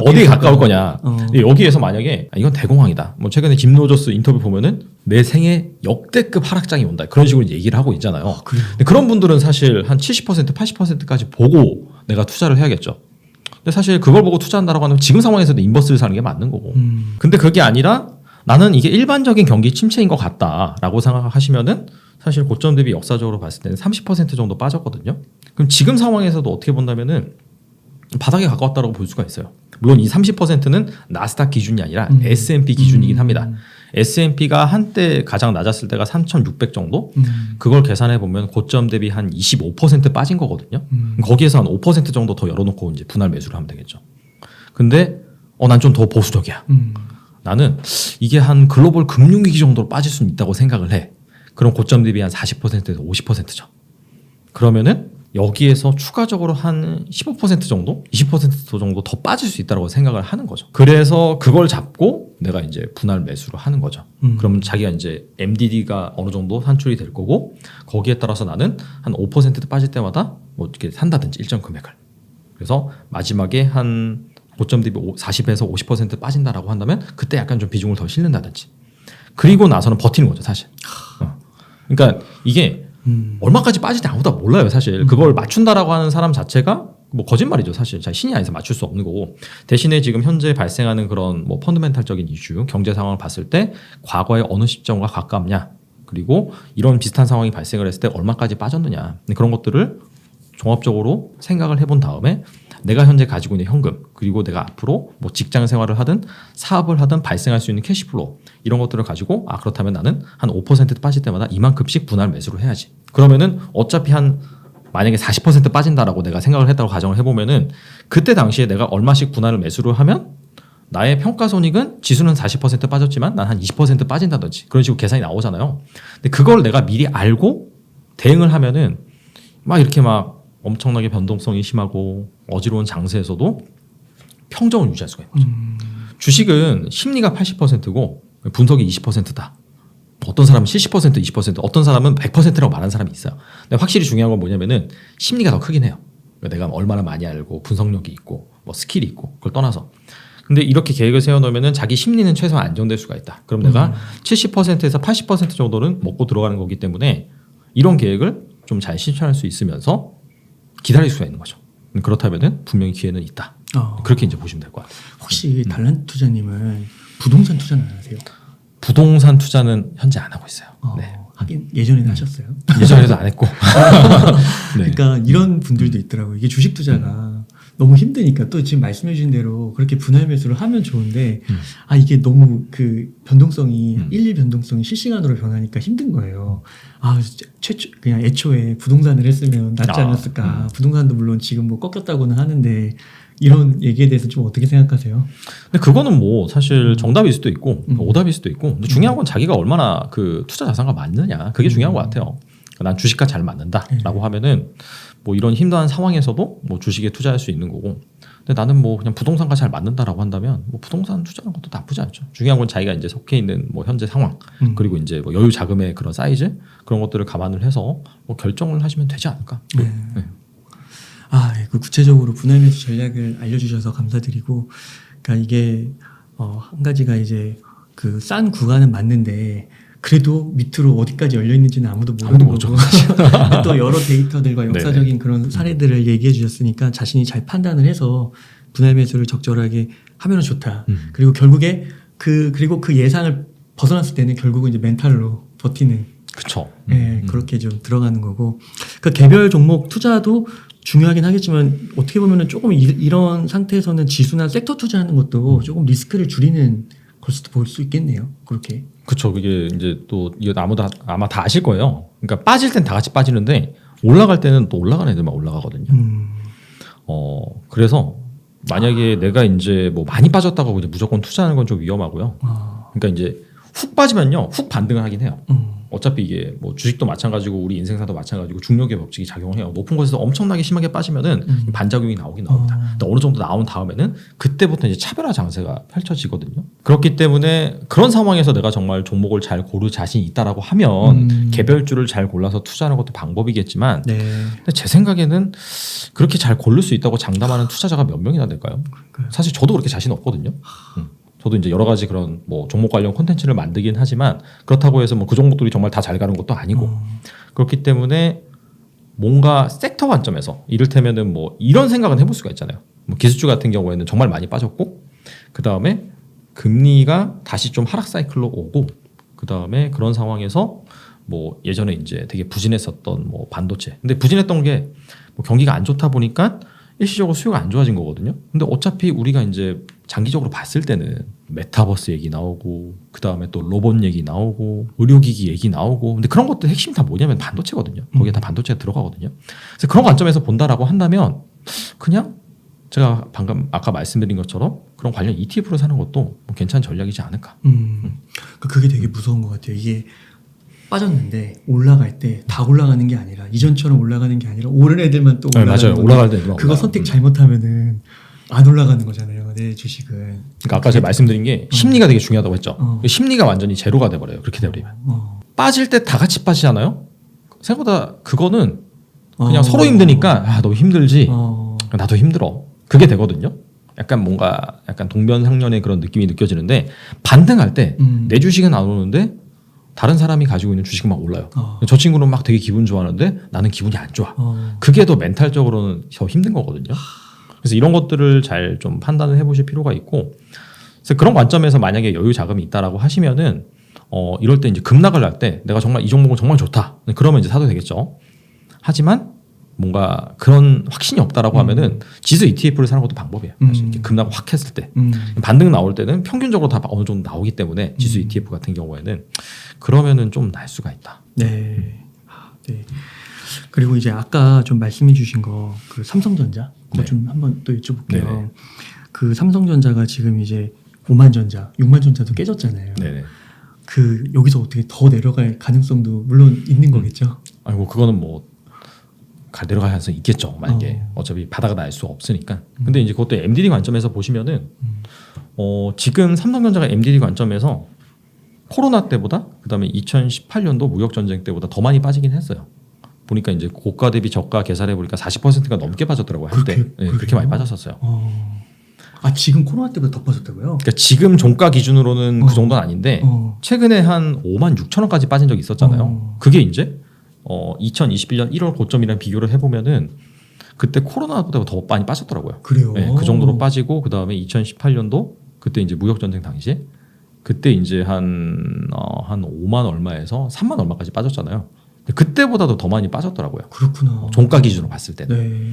어디에 가까울 거냐. 여기에서 만약에 이건 대공황이다. 뭐 최근에 짐 로저스 인터뷰 보면은 내 생애 역대급 하락장이 온다. 그런 식으로 얘기를 하고 있잖아요. 근데 그런 분들은 사실 한 70%, 80%까지 보고 내가 투자를 해야겠죠. 근데 사실 그걸 보고 투자한다라고 하면 지금 상황에서도 인버스를 사는 게 맞는 거고. 근데 그게 아니라 나는 이게 일반적인 경기 침체인 것 같다라고 생각하시면은 사실 고점 대비 역사적으로 봤을 때는 30% 정도 빠졌거든요. 그럼 지금 상황에서도 어떻게 본다면은 바닥에 가까웠다고 볼 수가 있어요. 물론 이 30%는 나스닥 기준이 아니라 S&P 기준이긴 합니다. S&P가 한때 가장 낮았을 때가 3,600 정도? 그걸 계산해 보면 고점 대비 한 25% 빠진 거거든요. 거기에서 한 5% 정도 더 열어놓고 이제 분할 매수를 하면 되겠죠. 근데 난 좀 더 보수적이야. 나는 이게 한 글로벌 금융위기 정도로 빠질 수는 있다고 생각을 해. 그럼 고점 대비 한 40%에서 50%죠. 그러면은 여기에서 추가적으로 한 15% 정도, 20% 정도 더 빠질 수 있다고 생각을 하는 거죠. 그래서 그걸 잡고 내가 이제 분할 매수를 하는 거죠. 그러면 자기가 이제 MDD가 어느 정도 산출이 될 거고 거기에 따라서 나는 한 5% 빠질 때마다 뭐 이렇게 산다든지 일정 금액을. 그래서 마지막에 한 고점 대비 40에서 50% 빠진다라고 한다면 그때 약간 좀 비중을 더 실는다든지. 그리고 나서는 버티는 거죠, 사실. 그러니까 이게 얼마까지 빠질지 아무도 몰라요, 사실. 그걸 맞춘다라고 하는 사람 자체가 뭐 거짓말이죠, 사실. 신이 아니서 맞출 수 없는 거고. 대신에 지금 현재 발생하는 그런 뭐 펀드멘탈적인 이슈, 경제 상황을 봤을 때 과거의 어느 시점과 가깝냐, 그리고 이런 비슷한 상황이 발생을 했을 때 얼마까지 빠졌느냐, 그런 것들을 종합적으로 생각을 해본 다음에 내가 현재 가지고 있는 현금, 그리고 내가 앞으로 뭐 직장 생활을 하든 사업을 하든 발생할 수 있는 캐시플로우 이런 것들을 가지고 그렇다면 나는 한 5% 빠질 때마다 이만큼씩 분할 매수를 해야지. 그러면은 어차피 한 만약에 40% 빠진다라고 내가 생각을 했다고 가정을 해보면은 그때 당시에 내가 얼마씩 분할을 매수를 하면 나의 평가손익은 지수는 40% 빠졌지만 난 한 20% 빠진다든지 그런 식으로 계산이 나오잖아요. 근데 그걸 내가 미리 알고 대응을 하면은 막 이렇게 막 엄청나게 변동성이 심하고 어지러운 장세에서도 평정을 유지할 수가 있는 거죠. 주식은 심리가 80%고 분석이 20%다. 어떤 사람은 70%, 20%, 어떤 사람은 100%라고 말하는 사람이 있어요. 근데 확실히 중요한 건 뭐냐면은 심리가 더 크긴 해요. 내가 얼마나 많이 알고 분석력이 있고 뭐 스킬이 있고 그걸 떠나서. 근데 이렇게 계획을 세워놓으면은 자기 심리는 최소한 안정될 수가 있다. 그럼 내가 70%에서 80% 정도는 먹고 들어가는 거기 때문에 이런 계획을 좀 잘 실천할 수 있으면서 기다릴 수가 있는 거죠. 그렇다면은 분명히 기회는 있다. 그렇게 이제 보시면 될 것 같아요. 혹시 달란트 투자님은 부동산 투자는 안 하세요? 부동산 투자는 현재 안 하고 있어요. 네. 하긴 예전에는 하셨어요? 예전에도 안 했고. 네. 그러니까 이런 분들도 있더라고요. 이게 주식 투자가 너무 힘드니까 또 지금 말씀해 주신 대로 그렇게 분할 매수를 하면 좋은데 이게 너무 그 변동성이 일일 변동성이 실시간으로 변하니까 힘든 거예요. 그냥 애초에 부동산을 했으면 낫지 않았을까. 부동산도 물론 지금 뭐 꺾였다고는 하는데 이런 얘기에 대해서 좀 어떻게 생각하세요? 근데 그거는 뭐 사실 정답일 수도 있고 오답일 수도 있고 근데 중요한 건 자기가 얼마나 그 투자 자산과 맞느냐 그게 중요한 것 같아요. 난 주식과 잘 맞는다라고 하면은 뭐 이런 힘든 상황에서도 뭐 주식에 투자할 수 있는 거고. 근데 나는 뭐 그냥 부동산과 잘 맞는다라고 한다면 뭐 부동산 투자하는 것도 나쁘지 않죠. 중요한 건 자기가 이제 속해 있는 뭐 현재 상황 그리고 이제 뭐 여유 자금의 그런 사이즈 그런 것들을 감안을 해서 뭐 결정을 하시면 되지 않을까. 네. 그 구체적으로 분할 매수 전략을 알려주셔서 감사드리고, 그러니까 이게 한 가지가 이제 그 싼 구간은 맞는데 그래도 밑으로 어디까지 열려 있는지는 아무도 아무도 모르는 모르죠. 거고 또 여러 데이터들과 역사적인 네네. 그런 사례들을 얘기해 주셨으니까 자신이 잘 판단을 해서 분할 매수를 적절하게 하면 좋다. 그리고 결국에 그리고 그 예상을 벗어났을 때는 결국은 이제 멘탈로 버티는 그쵸. 그렇게 좀 들어가는 거고 그 개별 종목 투자도 중요하긴 하겠지만 어떻게 보면은 조금 이런 상태에서는 지수나 섹터 투자하는 것도 조금 리스크를 줄이는 걸 수도 볼 수 있겠네요. 그렇게. 그쵸. 그게 이제 또 이거 아마 다 아실 거예요. 그러니까 빠질 땐 다 같이 빠지는데 올라갈 때는 또 올라가는 애들만 올라가거든요. 그래서 만약에 내가 이제 뭐 많이 빠졌다고 이제 무조건 투자하는 건 좀 위험하고요. 그러니까 이제 훅 빠지면요, 훅 반등을 하긴 해요. 어차피 이게 뭐 주식도 마찬가지고 우리 인생사도 마찬가지고 중력의 법칙이 작용을 해요. 높은 곳에서 엄청나게 심하게 빠지면은 반작용이 나오긴 나옵니다. 근데 어느 정도 나온 다음에는 그때부터 이제 차별화 장세가 펼쳐지거든요. 그렇기 때문에 그런 상황에서 내가 정말 종목을 잘 고를 자신이 있다라고 하면 개별주를 잘 골라서 투자하는 것도 방법이겠지만, 네. 근데 제 생각에는 그렇게 잘 고를 수 있다고 장담하는 투자자가 몇 명이나 될까요? 사실 저도 그렇게 자신 없거든요. 저도 이제 여러 가지 그런 뭐 종목 관련 콘텐츠를 만들긴 하지만 그렇다고 해서 뭐 그 종목들이 정말 다 잘 가는 것도 아니고 그렇기 때문에 뭔가 섹터 관점에서 이를테면은 뭐 이런 생각은 해볼 수가 있잖아요. 뭐 기술주 같은 경우에는 정말 많이 빠졌고 그 다음에 금리가 다시 좀 하락 사이클로 오고 그 다음에 그런 상황에서 뭐 예전에 이제 되게 부진했었던 뭐 반도체 근데 부진했던 게 뭐 경기가 안 좋다 보니까 일시적으로 수요가 안 좋아진 거거든요. 근데 어차피 우리가 이제 장기적으로 봤을 때는 메타버스 얘기 나오고 그 다음에 또 로봇 얘기 나오고 의료기기 얘기 나오고 근데 그런 것들 핵심 다 뭐냐면 반도체거든요. 거기에 다 반도체가 들어가거든요. 그래서 그런 관점에서 본다라고 한다면 그냥 제가 방금 아까 말씀드린 것처럼 그런 관련 ETF를 사는 것도 뭐 괜찮은 전략이지 않을까. 그게 되게 무서운 것 같아요. 이게 빠졌는데 올라갈 때 다 올라가는 게 아니라 이전처럼 올라가는 게 아니라 오른 애들만 또 올라가는 맞아요. 건데 올라갈 때 그거 선택 잘못하면은 안 올라가는 거잖아요. 내 주식은. 그러니까 아까 제가 말씀드린 게 심리가 되게 중요하다고 했죠. 심리가 완전히 제로가 돼버려요. 그렇게 돼버리면. 빠질 때 다 같이 빠지잖아요. 생각보다 그거는 그냥 서로 힘드니까 너무 힘들지. 나도 힘들어. 그게 되거든요. 약간 뭔가 약간 동변상련의 그런 느낌이 느껴지는데 반등할 때 내 주식은 안 오는데 다른 사람이 가지고 있는 주식은 막 올라요. 저 친구는 막 되게 기분 좋아하는데 나는 기분이 안 좋아. 그게 더 멘탈적으로는 더 힘든 거거든요. 그래서 이런 것들을 잘 좀 판단을 해보실 필요가 있고, 그래서 그런 관점에서 만약에 여유 자금이 있다라고 하시면은 이럴 때 이제 급락을 날 때 내가 정말 이 종목은 정말 좋다. 그러면 이제 사도 되겠죠. 하지만 뭔가 그런 확신이 없다라고 하면은 지수 ETF를 사는 것도 방법이에요. 사실 이렇게 급락 확 했을 때 반등 나올 때는 평균적으로 다 어느 정도 나오기 때문에 지수 ETF 같은 경우에는 그러면은 좀 날 수가 있다. 네. 네. 그리고 이제 아까 좀 말씀해 주신 거 그 삼성전자 그거 좀 한번 또 여쭤볼게요. 네네. 그 삼성전자가 지금 이제 5만 전자, 6만 전자도 깨졌잖아요. 네네. 그 여기서 어떻게 더 내려갈 가능성도 물론 있는 거겠죠. 아이고 그거는 뭐 내려갈 가능성이 있겠죠. 만약에 어차피 바닥을 날 수 없으니까. 근데 이제 그것도 MDD 관점에서 보시면은 지금 삼성전자가 MDD 관점에서 코로나 때보다 그다음에 2018년도 무역 전쟁 때보다 더 많이 빠지긴 했어요. 보니까 이제 고가 대비 저가 계산해 보니까 40%가 넘게 빠졌더라고요. 한때 그렇게 많이 빠졌었어요. 아 지금 코로나 때보다 더 빠졌다고요? 그러니까 지금 종가 기준으로는 그 정도는 아닌데 최근에 한 5만 6천 원까지 빠진 적이 있었잖아요. 그게 이제 2021년 1월 고점이랑 비교를 해보면은 그때 코로나보다 더 많이 빠졌더라고요. 그래요? 네, 그 정도로 빠지고 그 다음에 2018년도 그때 이제 무역 전쟁 당시에 그때 이제 한 5만 얼마에서 3만 얼마까지 빠졌잖아요. 그때보다도 더 많이 빠졌더라고요. 그렇구나. 종가 기준으로 봤을 때는. 네.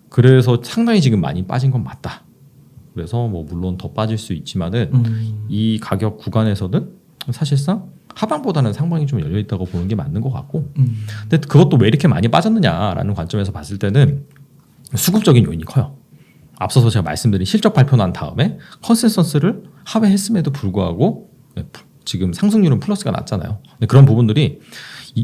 그래서 상당히 지금 많이 빠진 건 맞다. 그래서 뭐 물론 더 빠질 수 있지만은 이 가격 구간에서는 사실상 하방보다는 상방이 좀 열려 있다고 보는 게 맞는 것 같고. 근데 그것도 왜 이렇게 많이 빠졌느냐라는 관점에서 봤을 때는 수급적인 요인이 커요. 앞서서 제가 말씀드린 실적 발표 난 다음에 컨센서스를 하회했음에도 불구하고 지금 상승률은 플러스가 났잖아요. 근데 그런 부분들이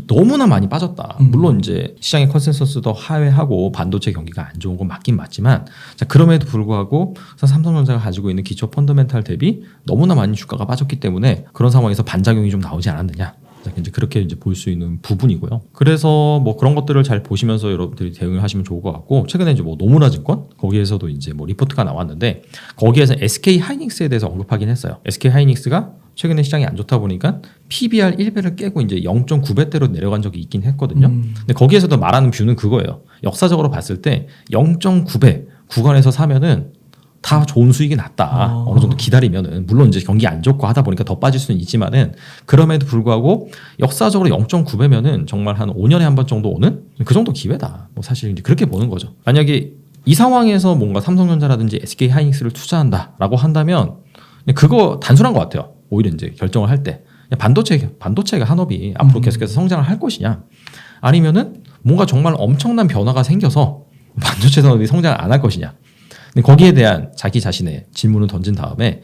너무나 많이 빠졌다. 물론 이제 시장의 컨센서스도 하회하고 반도체 경기가 안 좋은 건 맞긴 맞지만 자, 그럼에도 불구하고 삼성전자가 가지고 있는 기초 펀더멘탈 대비 너무나 많이 주가가 빠졌기 때문에 그런 상황에서 반작용이 좀 나오지 않았느냐. 이제 그렇게 이제 볼 수 있는 부분이고요. 그래서 뭐 그런 것들을 잘 보시면서 여러분들이 대응을 하시면 좋을 것 같고 최근에 이제 뭐 노무라증권 거기에서도 이제 뭐 리포트가 나왔는데 거기에서 SK 하이닉스에 대해서 언급하긴 했어요. SK 하이닉스가 최근에 시장이 안 좋다 보니까 PBR 1배를 깨고 이제 0.9배대로 내려간 적이 있긴 했거든요. 근데 거기에서도 말하는 뷰는 그거예요. 역사적으로 봤을 때 0.9배 구간에서 사면은 다 좋은 수익이 났다. 어느 정도 기다리면은 물론 이제 경기 안 좋고 하다 보니까 더 빠질 수는 있지만은 그럼에도 불구하고 역사적으로 0.9배면은 정말 한 5년에 한 번 정도 오는 그 정도 기회다. 뭐 사실 이제 그렇게 보는 거죠. 만약에 이 상황에서 뭔가 삼성전자라든지 SK 하이닉스를 투자한다라고 한다면 그거 단순한 것 같아요. 오히려 이제 결정을 할 때 반도체가 한업이 앞으로 계속해서 성장을 할 것이냐, 아니면은 뭔가 정말 엄청난 변화가 생겨서 반도체 산업이 성장을 안 할 것이냐. 근데 거기에 대한 자기 자신의 질문을 던진 다음에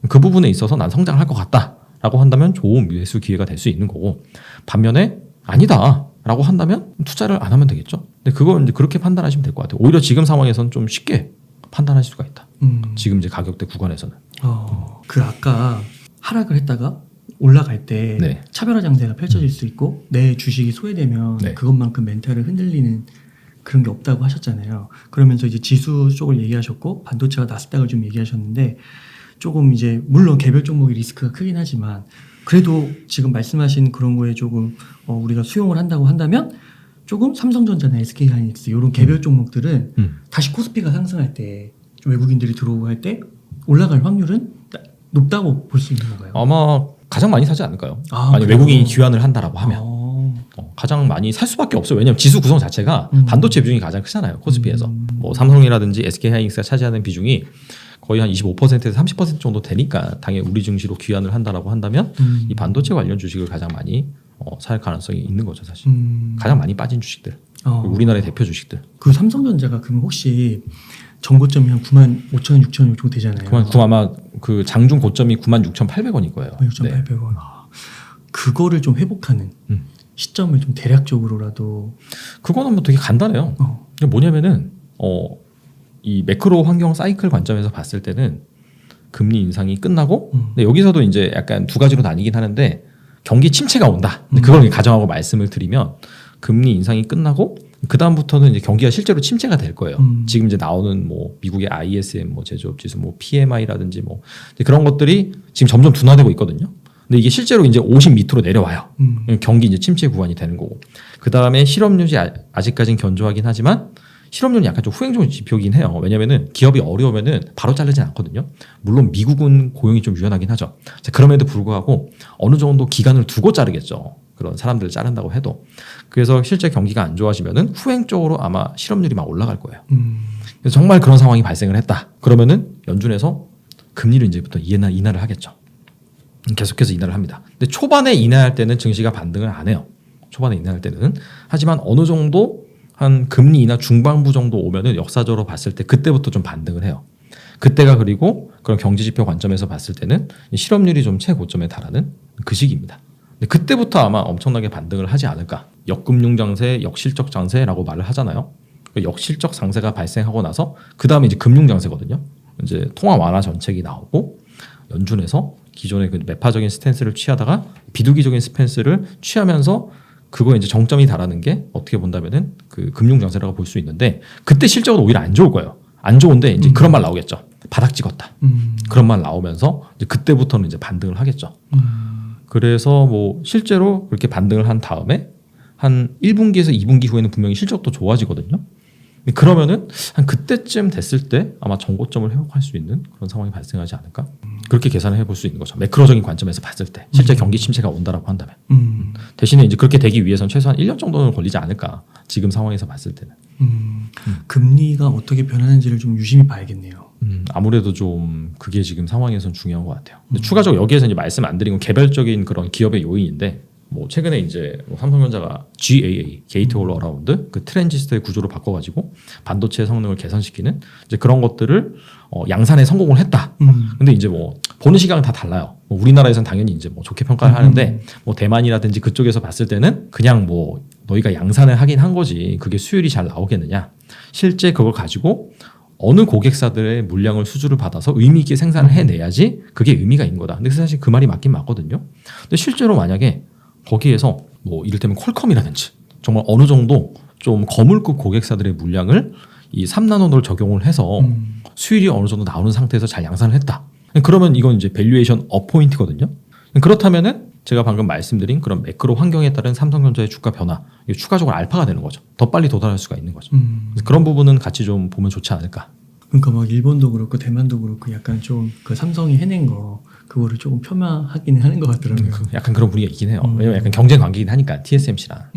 그 부분에 있어서 난 성장을 할 것 같다라고 한다면 좋은 매수 기회가 될 수 있는 거고, 반면에 아니다라고 한다면 투자를 안 하면 되겠죠. 근데 그걸 이제 그렇게 판단하시면 될 것 같아요. 오히려 지금 상황에서는 좀 쉽게 판단하실 수가 있다. 지금 이제 가격대 구간에서는. 그 아까 하락을 했다가 올라갈 때 네. 차별화 장세가 펼쳐질 수 있고 내 주식이 소외되면 네. 그것만큼 멘탈을 흔들리는 그런 게 없다고 하셨잖아요. 그러면서 이제 지수 쪽을 얘기하셨고 반도체와 나스닥을 좀 얘기하셨는데, 조금 이제 물론 개별 종목의 리스크가 크긴 하지만 그래도 지금 말씀하신 그런 거에 조금 우리가 수용을 한다고 한다면 조금 삼성전자나 SK하이닉스 이런 개별 종목들은 다시 코스피가 상승할 때 외국인들이 들어오고 할 때 올라갈 확률은 높다고 볼 수 있는 건가요? 아마 가장 많이 사지 않을까요? 아, 외국인이 귀환을 한다라고 하면 가장 많이 살 수밖에 없어요. 왜냐하면 지수 구성 자체가 반도체 비중이 가장 크잖아요. 코스피에서. 뭐 삼성이라든지 SK하이닉스가 차지하는 비중이 거의 한 25%에서 30% 정도 되니까 당연히 우리 증시로 귀환을 한다라고 한다면 이 반도체 관련 주식을 가장 많이 살 가능성이 있는 거죠, 사실. 가장 많이 빠진 주식들. 우리나라의 대표 주식들. 그 삼성전자가 그럼 혹시 정고점이 한 95,000원, 6,000원 정도 되잖아요. 아마 그 장중 고점이 96,800원일 거예요. 6,800원. 그거를 좀 회복하는 시점을 좀 대략적으로라도. 그거는 뭐 되게 간단해요. 뭐냐면은 이 매크로 환경 사이클 관점에서 봤을 때는 금리 인상이 끝나고, 근데 여기서도 이제 약간 두 가지로 나뉘긴 하는데 경기 침체가 온다. 근데 그걸 가정하고 말씀을 드리면 금리 인상이 끝나고 그 다음부터는 이제 경기가 실제로 침체가 될 거예요. 지금 이제 나오는 뭐 미국의 ISM 뭐 제조업 지수 뭐 PMI라든지 뭐 그런 것들이 지금 점점 둔화되고 있거든요. 근데 이게 실제로 이제 50 밑으로 내려와요. 경기 이제 침체 구간이 되는 거고. 그 다음에 실업률이 아직까지는 견조하긴 하지만 실업률은 약간 좀 후행적 지표이긴 해요. 왜냐면은 기업이 어려우면은 바로 자르진 않거든요. 물론 미국은 고용이 좀 유연하긴 하죠. 자, 그럼에도 불구하고 어느 정도 기간을 두고 자르겠죠. 그런 사람들을 자른다고 해도. 그래서 실제 경기가 안 좋아지면은 후행적으로 아마 실업률이 막 올라갈 거예요. 그래서 정말 그런 상황이 발생을 했다. 그러면은 연준에서 금리를 이제부터 인하를 하겠죠. 계속해서 인하를 합니다. 근데 초반에 인하할 때는 증시가 반등을 안 해요. 초반에 인하할 때는. 하지만 어느 정도 한 금리 인하 중반부 정도 오면은 역사적으로 봤을 때 그때부터 좀 반등을 해요. 그때가 그리고 그런 경제지표 관점에서 봤을 때는 실업률이 좀 최고점에 달하는 그 시기입니다. 근데 그때부터 아마 엄청나게 반등을 하지 않을까. 역금융 장세, 역실적 장세라고 말을 하잖아요. 역실적 장세가 발생하고 나서 그 다음에 이제 금융 장세거든요. 이제 통화 완화 정책이 나오고 연준에서 기존의 그 매파적인 스탠스를 취하다가 비두기적인 스탠스를 취하면서 그거 이제 정점이 달하는 게 어떻게 본다면은 그 금융 장세라고 볼 수 있는데, 그때 실적은 오히려 안 좋을 거예요. 안 좋은데 이제 그런 말 나오겠죠. 바닥 찍었다. 그런 말 나오면서 이제 그때부터는 이제 반등을 하겠죠. 그래서 뭐 실제로 그렇게 반등을 한 다음에 한 1분기에서 2분기 후에는 분명히 실적도 좋아지거든요. 그러면은 한 그때쯤 됐을 때 아마 정고점을 회복할 수 있는 그런 상황이 발생하지 않을까? 그렇게 계산을 해볼 수 있는 거죠. 매크로적인 관점에서 봤을 때 실제 경기 침체가 온다라고 한다면. 대신에 이제 그렇게 되기 위해서는 최소한 1년 정도는 걸리지 않을까? 지금 상황에서 봤을 때는. 금리가 어떻게 변하는지를 좀 유심히 봐야겠네요. 아무래도 좀 그게 지금 상황에서는 중요한 것 같아요. 근데 추가적으로 여기에서 이제 말씀 안 드린 건 개별적인 그런 기업의 요인인데, 뭐 최근에 이제 삼성전자가 GAA 게이트 올 어라운드 그 트랜지스터의 구조를 바꿔가지고 반도체 성능을 개선시키는 이제 그런 것들을 양산에 성공을 했다. 근데 이제 뭐 보는 시각은 다 달라요. 뭐 우리나라에서는 당연히 이제 뭐 좋게 평가를 하는데 뭐 대만이라든지 그쪽에서 봤을 때는 그냥 뭐 너희가 양산을 하긴 한 거지 그게 수율이 잘 나오겠느냐. 실제 그걸 가지고 어느 고객사들의 물량을 수주를 받아서 의미 있게 생산을 해내야지 그게 의미가 있는 거다. 근데 사실 그 말이 맞긴 맞거든요. 근데 실제로 만약에 거기에서 뭐 이를테면 퀄컴이라든지 정말 어느 정도 좀 거물급 고객사들의 물량을 이 3나노를 적용을 해서 수율이 어느 정도 나오는 상태에서 잘 양산을 했다. 그러면 이건 이제 밸류에이션 업 포인트거든요. 그렇다면은 제가 방금 말씀드린 그런 매크로 환경에 따른 삼성전자의 주가 변화, 이게 추가적으로 알파가 되는 거죠. 더 빨리 도달할 수가 있는 거죠. 그래서 그런 부분은 같이 좀 보면 좋지 않을까. 그러니까 막 일본도 그렇고 대만도 그렇고 약간 좀 그 삼성이 해낸 거 그거를 조금 폄하하기는 하는 것 같더라고요. 약간 그런 분위기가 있긴 해요. 왜냐면 약간 경쟁 관계이긴 하니까 TSMC랑.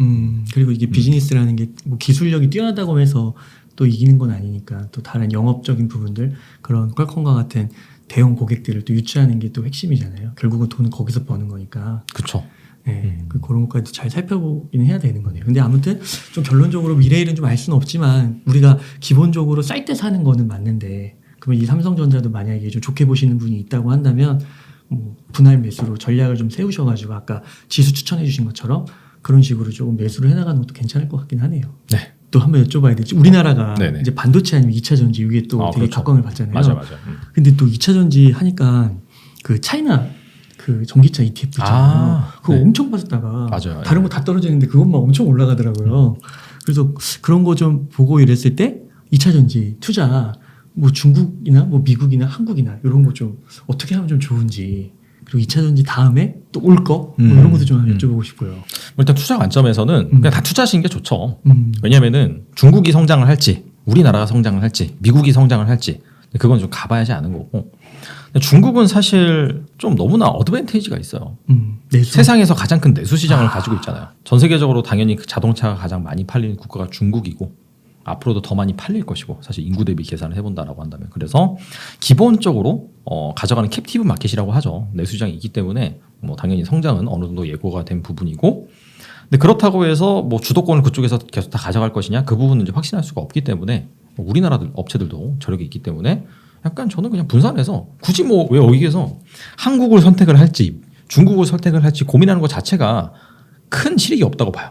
그리고 이게 비즈니스라는 게 뭐 기술력이 뛰어나다고 해서 또 이기는 건 아니니까 또 다른 영업적인 부분들 그런 퀄컴과 같은 대형 고객들을 또 유치하는 게 또 핵심이잖아요. 결국은 돈은 거기서 버는 거니까. 그렇죠. 네, 그런 것까지 잘 살펴보기는 해야 되는 거네요. 근데 아무튼 좀 결론적으로 미래일은 좀 알 수는 없지만 우리가 기본적으로 쌀 때 사는 거는 맞는데 그러면 이 삼성전자도 만약에 좀 좋게 보시는 분이 있다고 한다면 뭐 분할 매수로 전략을 좀 세우셔가지고 아까 지수 추천해 주신 것처럼 그런 식으로 조금 매수를 해나가는 것도 괜찮을 것 같긴 하네요. 네. 또 한번 여쭤봐야 되지. 우리나라가 네네. 이제 반도체 아니면 2차 전지 이게 또 되게 그렇죠. 각광을 받잖아요. 맞아요. 근데 또 2차 전지 하니까 그 차이나 그 전기차 ETF 있잖아요. 그거 네. 엄청 빠졌다가 맞아요. 다른 거 다 떨어지는데 그것만 엄청 올라가더라고요. 그래서 그런 거 좀 보고 이랬을 때 2차 전지 투자 뭐 중국이나 뭐 미국이나 한국이나 이런 거 좀 어떻게 하면 좀 좋은지 그리고 2차 전지 다음에 또 올 거 뭐 이런 것도 좀 여쭤보고 싶고요. 일단 투자 관점에서는 그냥 다 투자하시는 게 좋죠. 왜냐면은 중국이 성장을 할지 우리나라가 성장을 할지 미국이 성장을 할지 그건 좀 가봐야지 아는 거고 중국은 사실 좀 너무나 어드밴티지가 있어요. 내수. 세상에서 가장 큰 내수 시장을 가지고 있잖아요. 전 세계적으로 당연히 그 자동차가 가장 많이 팔리는 국가가 중국이고 앞으로도 더 많이 팔릴 것이고 사실 인구 대비 계산을 해본다라고 한다면 그래서 기본적으로 가져가는 캡티브 마켓이라고 하죠. 내수 시장이 있기 때문에 뭐 당연히 성장은 어느 정도 예고가 된 부분이고 근데 그렇다고 해서 뭐 주도권을 그쪽에서 계속 다 가져갈 것이냐 그 부분은 이제 확신할 수가 없기 때문에 우리나라 업체들도 저력이 있기 때문에 약간 저는 그냥 분산해서 굳이 뭐 왜 여기에서 한국을 선택을 할지 중국을 선택을 할지 고민하는 것 자체가 큰 실익이 없다고 봐요.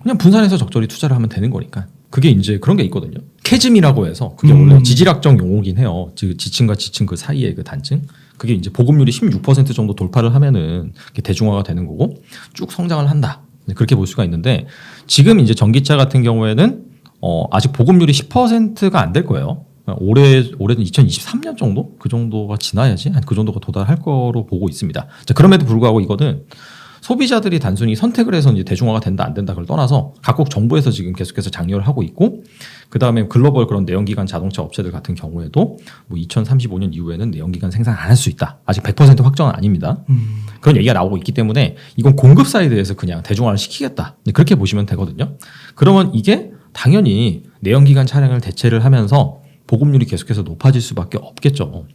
그냥 분산해서 적절히 투자를 하면 되는 거니까. 그게 이제 그런 게 있거든요. 캐즘이라고 해서 그게 원래 지질학적 용어긴 해요. 지층과 지층 그 사이의 그 단층. 그게 이제 보급률이 16% 정도 돌파를 하면은 대중화가 되는 거고 쭉 성장을 한다. 그렇게 볼 수가 있는데 지금 이제 전기차 같은 경우에는 아직 보급률이 10%가 안 될 거예요. 올해는 2023년 정도? 그 정도가 지나야지 한 그 정도가 도달할 거로 보고 있습니다. 자, 그럼에도 불구하고 이거는 소비자들이 단순히 선택을 해서 이제 대중화가 된다 안 된다 그걸 떠나서 각국 정부에서 지금 계속해서 장려를 하고 있고 그 다음에 글로벌 그런 내연기관 자동차 업체들 같은 경우에도 뭐 2035년 이후에는 내연기관 생산 안 할 수 있다. 아직 100% 확정은 아닙니다. 그런 얘기가 나오고 있기 때문에 이건 공급 사이드에서 그냥 대중화를 시키겠다. 그렇게 보시면 되거든요. 그러면 이게 당연히 내연기관 차량을 대체를 하면서 보급률이 계속해서 높아질 수밖에 없겠죠.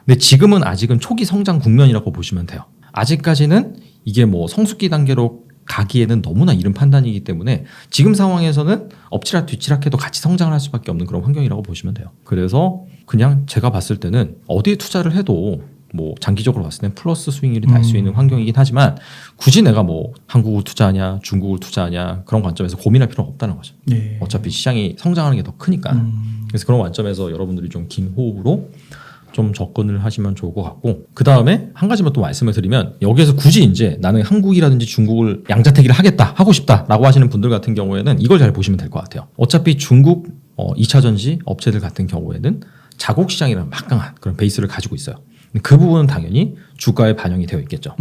근데 지금은 아직은 초기 성장 국면이라고 보시면 돼요. 아직까지는 이게 뭐 성숙기 단계로 가기에는 너무나 이른 판단이기 때문에 지금 상황에서는 엎치락 뒤치락 해도 같이 성장을 할 수밖에 없는 그런 환경이라고 보시면 돼요. 그래서 그냥 제가 봤을 때는 어디에 투자를 해도 뭐 장기적으로 봤을 땐 플러스 수익률이 날 수 있는 환경이긴 하지만 굳이 내가 뭐 한국을 투자하냐 중국을 투자하냐 그런 관점에서 고민할 필요는 없다는 거죠. 네. 어차피 시장이 성장하는 게 더 크니까. 그래서 그런 관점에서 여러분들이 좀 긴 호흡으로 좀 접근을 하시면 좋을 것 같고 그 다음에 한 가지만 또 말씀을 드리면 여기에서 굳이 이제 나는 한국이라든지 중국을 양자택일을 하겠다 하고 싶다라고 하시는 분들 같은 경우에는 이걸 잘 보시면 될 것 같아요. 어차피 중국 2차 전지 업체들 같은 경우에는 자국 시장이라는 막강한 그런 베이스를 가지고 있어요. 그 부분은 당연히 주가에 반영이 되어 있겠죠.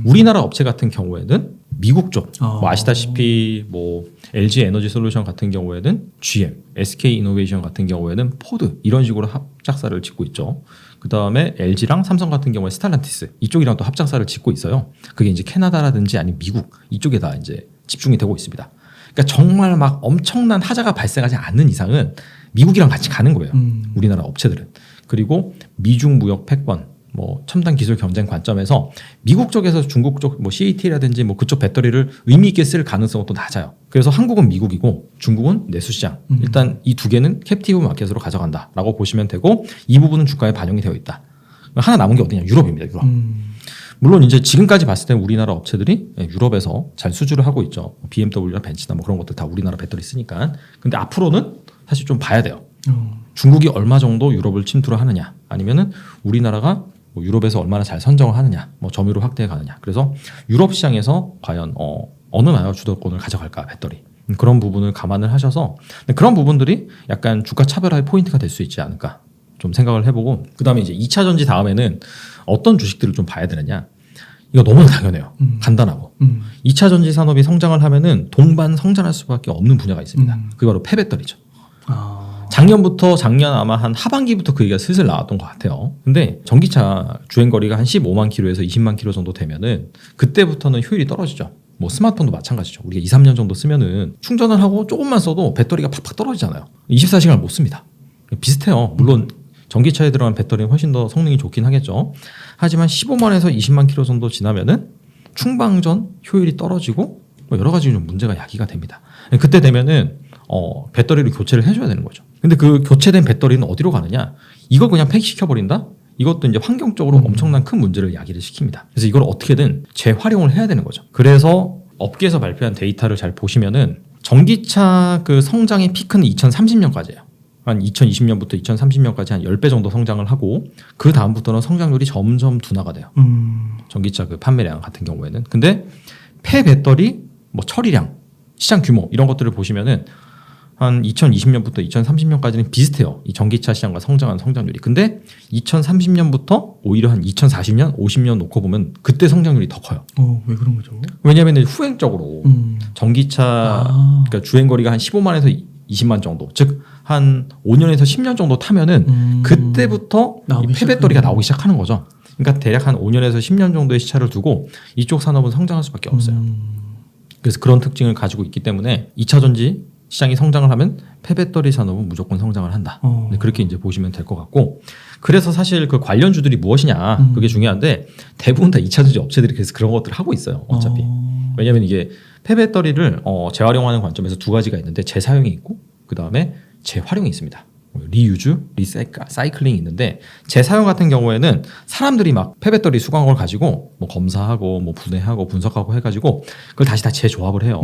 우리나라 업체 같은 경우에는 미국 쪽, 뭐 아시다시피 뭐 LG 에너지 솔루션 같은 경우에는 GM, SK 이노베이션 같은 경우에는 포드 이런 식으로 합작사를 짓고 있죠. 그 다음에 LG랑 삼성 같은 경우에 스탈란티스 이쪽이랑 또 합작사를 짓고 있어요. 그게 이제 캐나다라든지 아니면 미국 이쪽에 다 이제 집중이 되고 있습니다. 그러니까 정말 막 엄청난 하자가 발생하지 않는 이상은 미국이랑 같이 가는 거예요. 우리나라 업체들은. 그리고 미중 무역 패권, 뭐 첨단 기술 경쟁 관점에서 미국 쪽에서 중국 쪽 뭐 CAT라든지 뭐 그쪽 배터리를 의미 있게 쓸 가능성은 또 낮아요. 그래서 한국은 미국이고 중국은 내수시장. 일단 이 두 개는 캡티브 마켓으로 가져간다라고 보시면 되고 이 부분은 주가에 반영이 되어 있다. 하나 남은 게 어디냐? 유럽입니다. 유럽. 물론 이제 지금까지 봤을 때 우리나라 업체들이 유럽에서 잘 수주를 하고 있죠. BMW나 벤츠나 뭐 그런 것들 다 우리나라 배터리 쓰니까. 근데 앞으로는 사실 좀 봐야 돼요. 중국이 얼마 정도 유럽을 침투를 하느냐 아니면은 우리나라가 뭐 유럽에서 얼마나 잘 선정을 하느냐 뭐 점유를 확대해 가느냐 그래서 유럽 시장에서 과연 어느 나라가 주도권을 가져갈까 배터리 그런 부분을 감안을 하셔서 그런 부분들이 약간 주가 차별화의 포인트가 될 수 있지 않을까 좀 생각을 해보고 그 다음에 이제 2차 전지 다음에는 어떤 주식들을 좀 봐야 되느냐 이거 너무나 당연해요. 간단하고. 2차 전지 산업이 성장을 하면은 동반 성장할 수밖에 없는 분야가 있습니다. 그게 바로 폐배터리죠. 작년 아마 한 하반기부터 그 얘기가 슬슬 나왔던 것 같아요. 근데 전기차 주행거리가 한 15만 킬로에서 20만 킬로 정도 되면은 그때부터는 효율이 떨어지죠. 뭐 스마트폰도 마찬가지죠. 우리가 2, 3년 정도 쓰면은 충전을 하고 조금만 써도 배터리가 팍팍 떨어지잖아요. 24시간을 못 씁니다. 비슷해요. 물론 전기차에 들어간 배터리는 훨씬 더 성능이 좋긴 하겠죠. 하지만 15만에서 20만 킬로 정도 지나면은 충방전 효율이 떨어지고 뭐 여러 가지 좀 문제가 야기가 됩니다. 그때 되면은 배터리를 교체를 해줘야 되는 거죠. 근데 그 교체된 배터리는 어디로 가느냐? 이거 그냥 폐기시켜버린다? 이것도 이제 환경적으로 엄청난 큰 문제를 야기를 시킵니다. 그래서 이걸 어떻게든 재활용을 해야 되는 거죠. 그래서 업계에서 발표한 데이터를 잘 보시면은 전기차 그 성장의 피크는 2030년까지예요. 한 2020년부터 2030년까지 한 10배 정도 성장을 하고 그 다음부터는 성장률이 점점 둔화가 돼요. 전기차 그 판매량 같은 경우에는. 근데 폐배터리, 뭐 처리량, 시장 규모 이런 것들을 보시면은 한 2020년부터 2030년까지는 비슷해요. 이 전기차 시장과 성장한 성장률이. 근데 2030년부터 오히려 한 2040년, 50년 놓고 보면 그때 성장률이 더 커요. 왜 그런 거죠? 왜냐하면 후행적으로 전기차 그러니까 주행거리가 한 15만에서 20만 정도, 즉 한 5년에서 10년 정도 타면은 그때부터 이 폐배터리가 나오기 시작하는 거죠. 그러니까 대략 한 5년에서 10년 정도의 시차를 두고 이쪽 산업은 성장할 수밖에 없어요. 그래서 그런 특징을 가지고 있기 때문에 2차 전지 시장이 성장을 하면 폐배터리 산업은 무조건 성장을 한다. 그렇게 이제 보시면 될 것 같고, 그래서 사실 그 관련주들이 무엇이냐 그게 중요한데 대부분 다 2차 전지 업체들이 그래서 그런 것들을 하고 있어요. 어차피. 왜냐하면 이게 폐배터리를 재활용하는 관점에서 두 가지가 있는데 재사용이 있고 그 다음에 재활용이 있습니다. 리유즈, 리사이클링이 있는데 재사용 같은 경우에는 사람들이 막 폐배터리 수거한 걸 가지고 뭐 검사하고 뭐 분해하고 분석하고 해가지고 그걸 다시 다 재조합을 해요.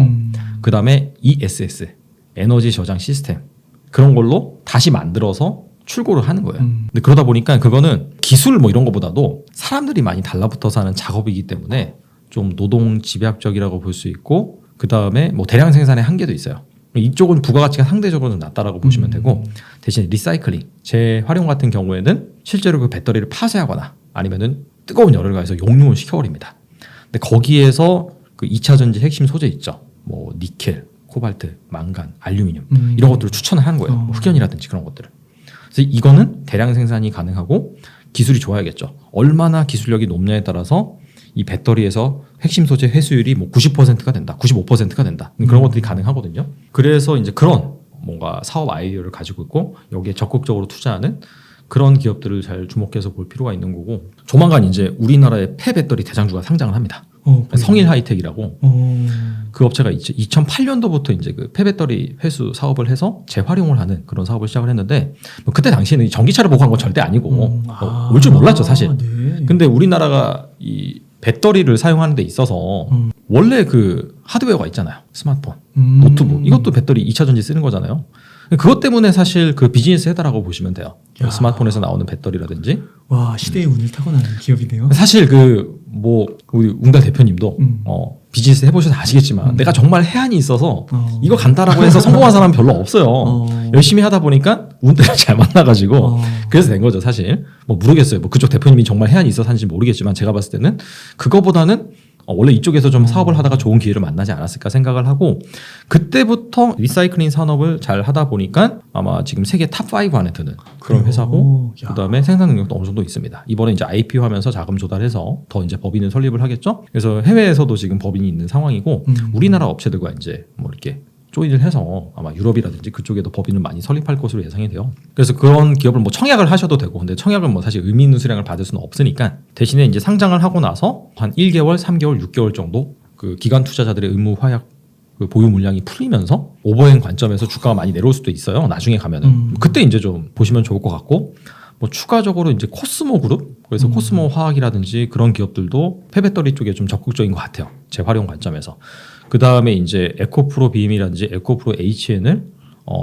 그 다음에 ESS, 에너지 저장 시스템 그런 걸로 다시 만들어서 출고를 하는 거예요. 근데 그러다 보니까 그거는 기술 뭐 이런 것보다도 사람들이 많이 달라붙어서 하는 작업이기 때문에 좀 노동 집약적이라고 볼 수 있고 그 다음에 뭐 대량 생산의 한계도 있어요. 이쪽은 부가가치가 상대적으로 좀 낮다라고 보시면 되고 대신 리사이클링, 재활용 같은 경우에는 실제로 그 배터리를 파쇄하거나 아니면은 뜨거운 열을 가해서 용융을 시켜버립니다. 근데 거기에서 그 2차 전지 핵심 소재 있죠. 뭐 니켈, 코발트, 망간, 알루미늄 이런 것들을 추천을 하는 거예요. 뭐 흑연이라든지 그런 것들을. 그래서 이거는 대량 생산이 가능하고 기술이 좋아야겠죠. 얼마나 기술력이 높냐에 따라서 이 배터리에서 핵심 소재 회수율이 뭐 90%가 된다, 95%가 된다. 그런 것들이 가능하거든요. 그래서 이제 그런 뭔가 사업 아이디어를 가지고 있고 여기에 적극적으로 투자하는 그런 기업들을 잘 주목해서 볼 필요가 있는 거고, 조만간 이제 우리나라의 폐배터리 대장주가 상장을 합니다. 성일 하이텍이라고 그 업체가 2008년도부터 이제 그 폐배터리 회수 사업을 해서 재활용을 하는 그런 사업을 시작을 했는데 뭐 그때 당시에는 전기차를 보고 한 건 절대 아니고 올 줄 몰랐죠 사실. 네. 근데 우리나라가 이 배터리를 사용하는 데 있어서 원래 그 하드웨어가 있잖아요. 스마트폰, 노트북 이것도 배터리 2차 전지 쓰는 거잖아요. 그것 때문에 사실 그 비즈니스 헤더라고 보시면 돼요. 그 스마트폰에서 나오는 배터리라든지. 와, 시대의 운을 타고나는 기업이네요. 사실 그 뭐 우리 웅달 대표님도 비즈니스 해보셔서 아시겠지만 내가 정말 해안이 있어서 이거 간다라고 해서 성공한 사람은 별로 없어요. 열심히 하다 보니까 운대가 잘 만나가지고 그래서 된 거죠 사실. 뭐 모르겠어요. 뭐 그쪽 대표님이 정말 해안이 있어서 하는지 모르겠지만 제가 봤을 때는 그거보다는 원래 이쪽에서 좀 사업을 하다가 좋은 기회를 만나지 않았을까 생각을 하고, 그때부터 리사이클링 산업을 잘 하다 보니까 아마 지금 세계 탑5 안에 드는 그런 회사고, 그 다음에 생산 능력도 어느 정도 있습니다. 이번에 이제 IPO 하면서 자금 조달해서 더 이제 법인을 설립을 하겠죠. 그래서 해외에서도 지금 법인이 있는 상황이고, 우리나라 업체들과 이제 뭐 이렇게 조인을 해서 아마 유럽이라든지 그쪽에도 법인을 많이 설립할 것으로 예상이 돼요. 그래서 그런 기업을 뭐 청약을 하셔도 되고, 근데 청약은 뭐 사실 의미 있는 수량을 받을 수는 없으니까 대신에 이제 상장을 하고 나서 한 1개월, 3개월, 6개월 정도 그 기관 투자자들의 의무 화약 그 보유 물량이 풀리면서 오버행 관점에서 주가가 많이 내려올 수도 있어요. 나중에 가면은 그때 이제 좀 보시면 좋을 것 같고, 뭐 추가적으로 이제 코스모 그룹, 그래서 코스모 화학이라든지 그런 기업들도 폐배터리 쪽에 좀 적극적인 것 같아요. 재활용 관점에서. 그 다음에 이제 에코프로 BM이라든지 에코프로 HN을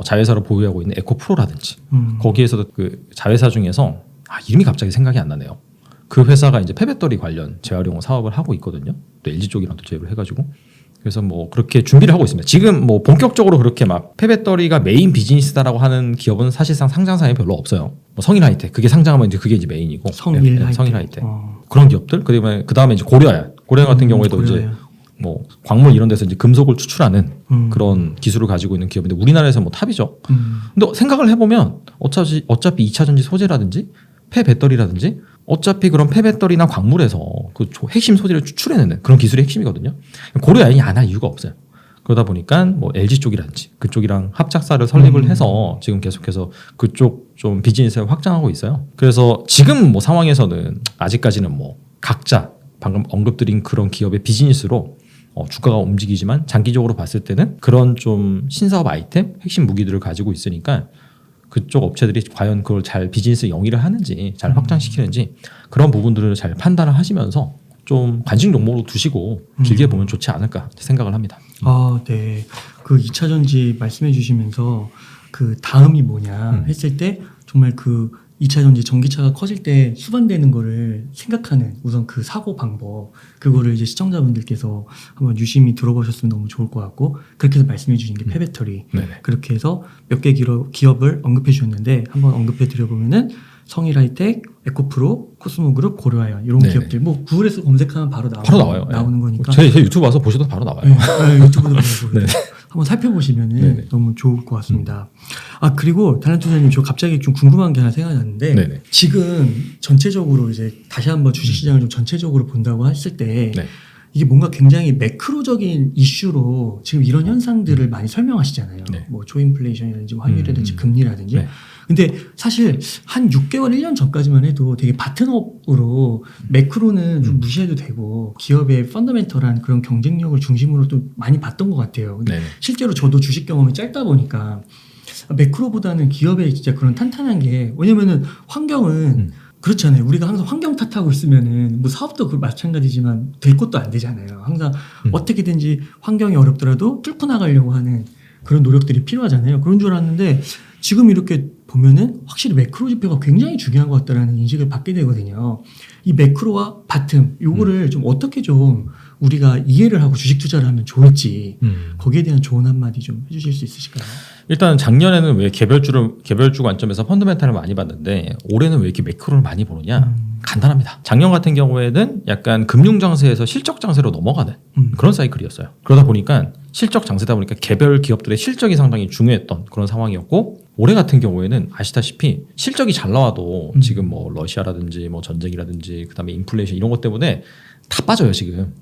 자회사로 보유하고 있는 에코프로라든지 거기에서도 그 자회사 중에서 이름이 갑자기 생각이 안 나네요. 그 회사가 이제 폐배터리 관련 재활용 사업을 하고 있거든요. 또 LG 쪽이랑 또 제휴를 해가지고. 그래서 뭐 그렇게 준비를 하고 있습니다. 지금 뭐 본격적으로 그렇게 막 폐배터리가 메인 비즈니스다라고 하는 기업은 사실상 상장사에 별로 없어요. 뭐 성일 하이텍 그게 상장하면 이제 그게 이제 메인이고. 성일 하이텍. 성일 하이텍. 그런 기업들. 그 다음에 이제 고려아연. 고려아연 같은 경우에도 이제 고려아연. 뭐 광물 이런 데서 이제 금속을 추출하는 음. 그런 기술을 가지고 있는 기업인데 우리나라에서 뭐 탑이죠. 근데 생각을 해보면 어차피 2차 전지 소재라든지 폐배터리라든지 어차피 그런 폐배터리나 광물에서 그 핵심 소재를 추출해내는 그런 기술이 핵심이거든요. 고려아연이 안 할 이유가 없어요. 그러다 보니까 뭐 LG 쪽이라든지 그쪽이랑 합작사를 설립을 해서 지금 계속해서 그쪽 좀 비즈니스를 확장하고 있어요. 그래서 지금 뭐 상황에서는 아직까지는 뭐 각자 방금 언급드린 그런 기업의 비즈니스로 주가가 움직이지만 장기적으로 봤을 때는 그런 좀 신사업 아이템, 핵심 무기들을 가지고 있으니까 그쪽 업체들이 과연 그걸 잘 비즈니스 영위를 하는지 잘 확장시키는지 그런 부분들을 잘 판단을 하시면서 좀 관심 종목으로 두시고 길게 보면 좋지 않을까 생각을 합니다. 아, 네. 그 2차 전지 말씀해 주시면서 그 다음이 뭐냐 했을 때 정말 그 2차 전지 전기차가 커질 때 수반되는 거를 생각하는 우선 그 사고 방법 그거를 이제 시청자분들께서 한번 유심히 들어보셨으면 너무 좋을 것 같고 그렇게 해서 말씀해 주신 게 폐배터리 네네. 그렇게 해서 몇 개 기업을 언급해 주셨는데 한번 언급해 드려보면은 성일하이텍, 에코프로, 코스모그룹, 고려아연 이런 네네. 기업들 뭐 구글에서 검색하면 바로 나와요. 나오는 거니까 제 유튜브 와서 보셔도 바로 나와요. 네, 네, 유튜브도 보시고 네. 한번 살펴보시면은 네네. 너무 좋을 것 같습니다. 아 그리고 달란투자님 저 갑자기 좀 궁금한 게 하나 생각났는데 네네. 지금 전체적으로 이제 다시 한번 주식시장을 좀 전체적으로 본다고 했을 때 네. 이게 뭔가 굉장히 매크로적인 이슈로 지금 이런 현상들을 많이 설명하시잖아요. 네. 뭐 초인플레이션이라든지 화율이라든지 금리라든지. 네. 근데 사실 한 6개월, 1년 전까지만 해도 되게 바튼업으로 매크로는 좀 무시해도 되고 기업의 펀더멘털한 그런 경쟁력을 중심으로 또 많이 봤던 것 같아요. 근데 네. 실제로 저도 주식 경험이 짧다 보니까 매크로보다는 기업의 진짜 그런 탄탄한 게 왜냐면은 환경은 그렇잖아요. 우리가 항상 환경 탓하고 있으면은 뭐 사업도 그 마찬가지지만 될 것도 안 되잖아요. 항상 어떻게든지 환경이 어렵더라도 뚫고 나가려고 하는 그런 노력들이 필요하잖아요. 그런 줄 알았는데 지금 이렇게 보면은 확실히 매크로 지표가 굉장히 중요한 것 같다라는 인식을 받게 되거든요. 이 매크로와 바텀 요거를 좀 어떻게 좀 우리가 이해를 하고 주식 투자를 하면 좋을지 거기에 대한 조언 한마디 좀 해주실 수 있으실까요? 일단 작년에는 왜 개별주 관점에서 펀더멘탈을 많이 봤는데 올해는 왜 이렇게 매크로를 많이 보느냐? 간단합니다. 작년 같은 경우에는 약간 금융 장세에서 실적 장세로 넘어가는 그런 사이클이었어요. 그러다 보니까 실적 장세다 보니까 개별 기업들의 실적이 상당히 중요했던 그런 상황이었고 올해 같은 경우에는 아시다시피 실적이 잘 나와도 지금 뭐 러시아라든지 뭐 전쟁이라든지 그다음에 인플레이션 이런 것 때문에 다 빠져요 지금.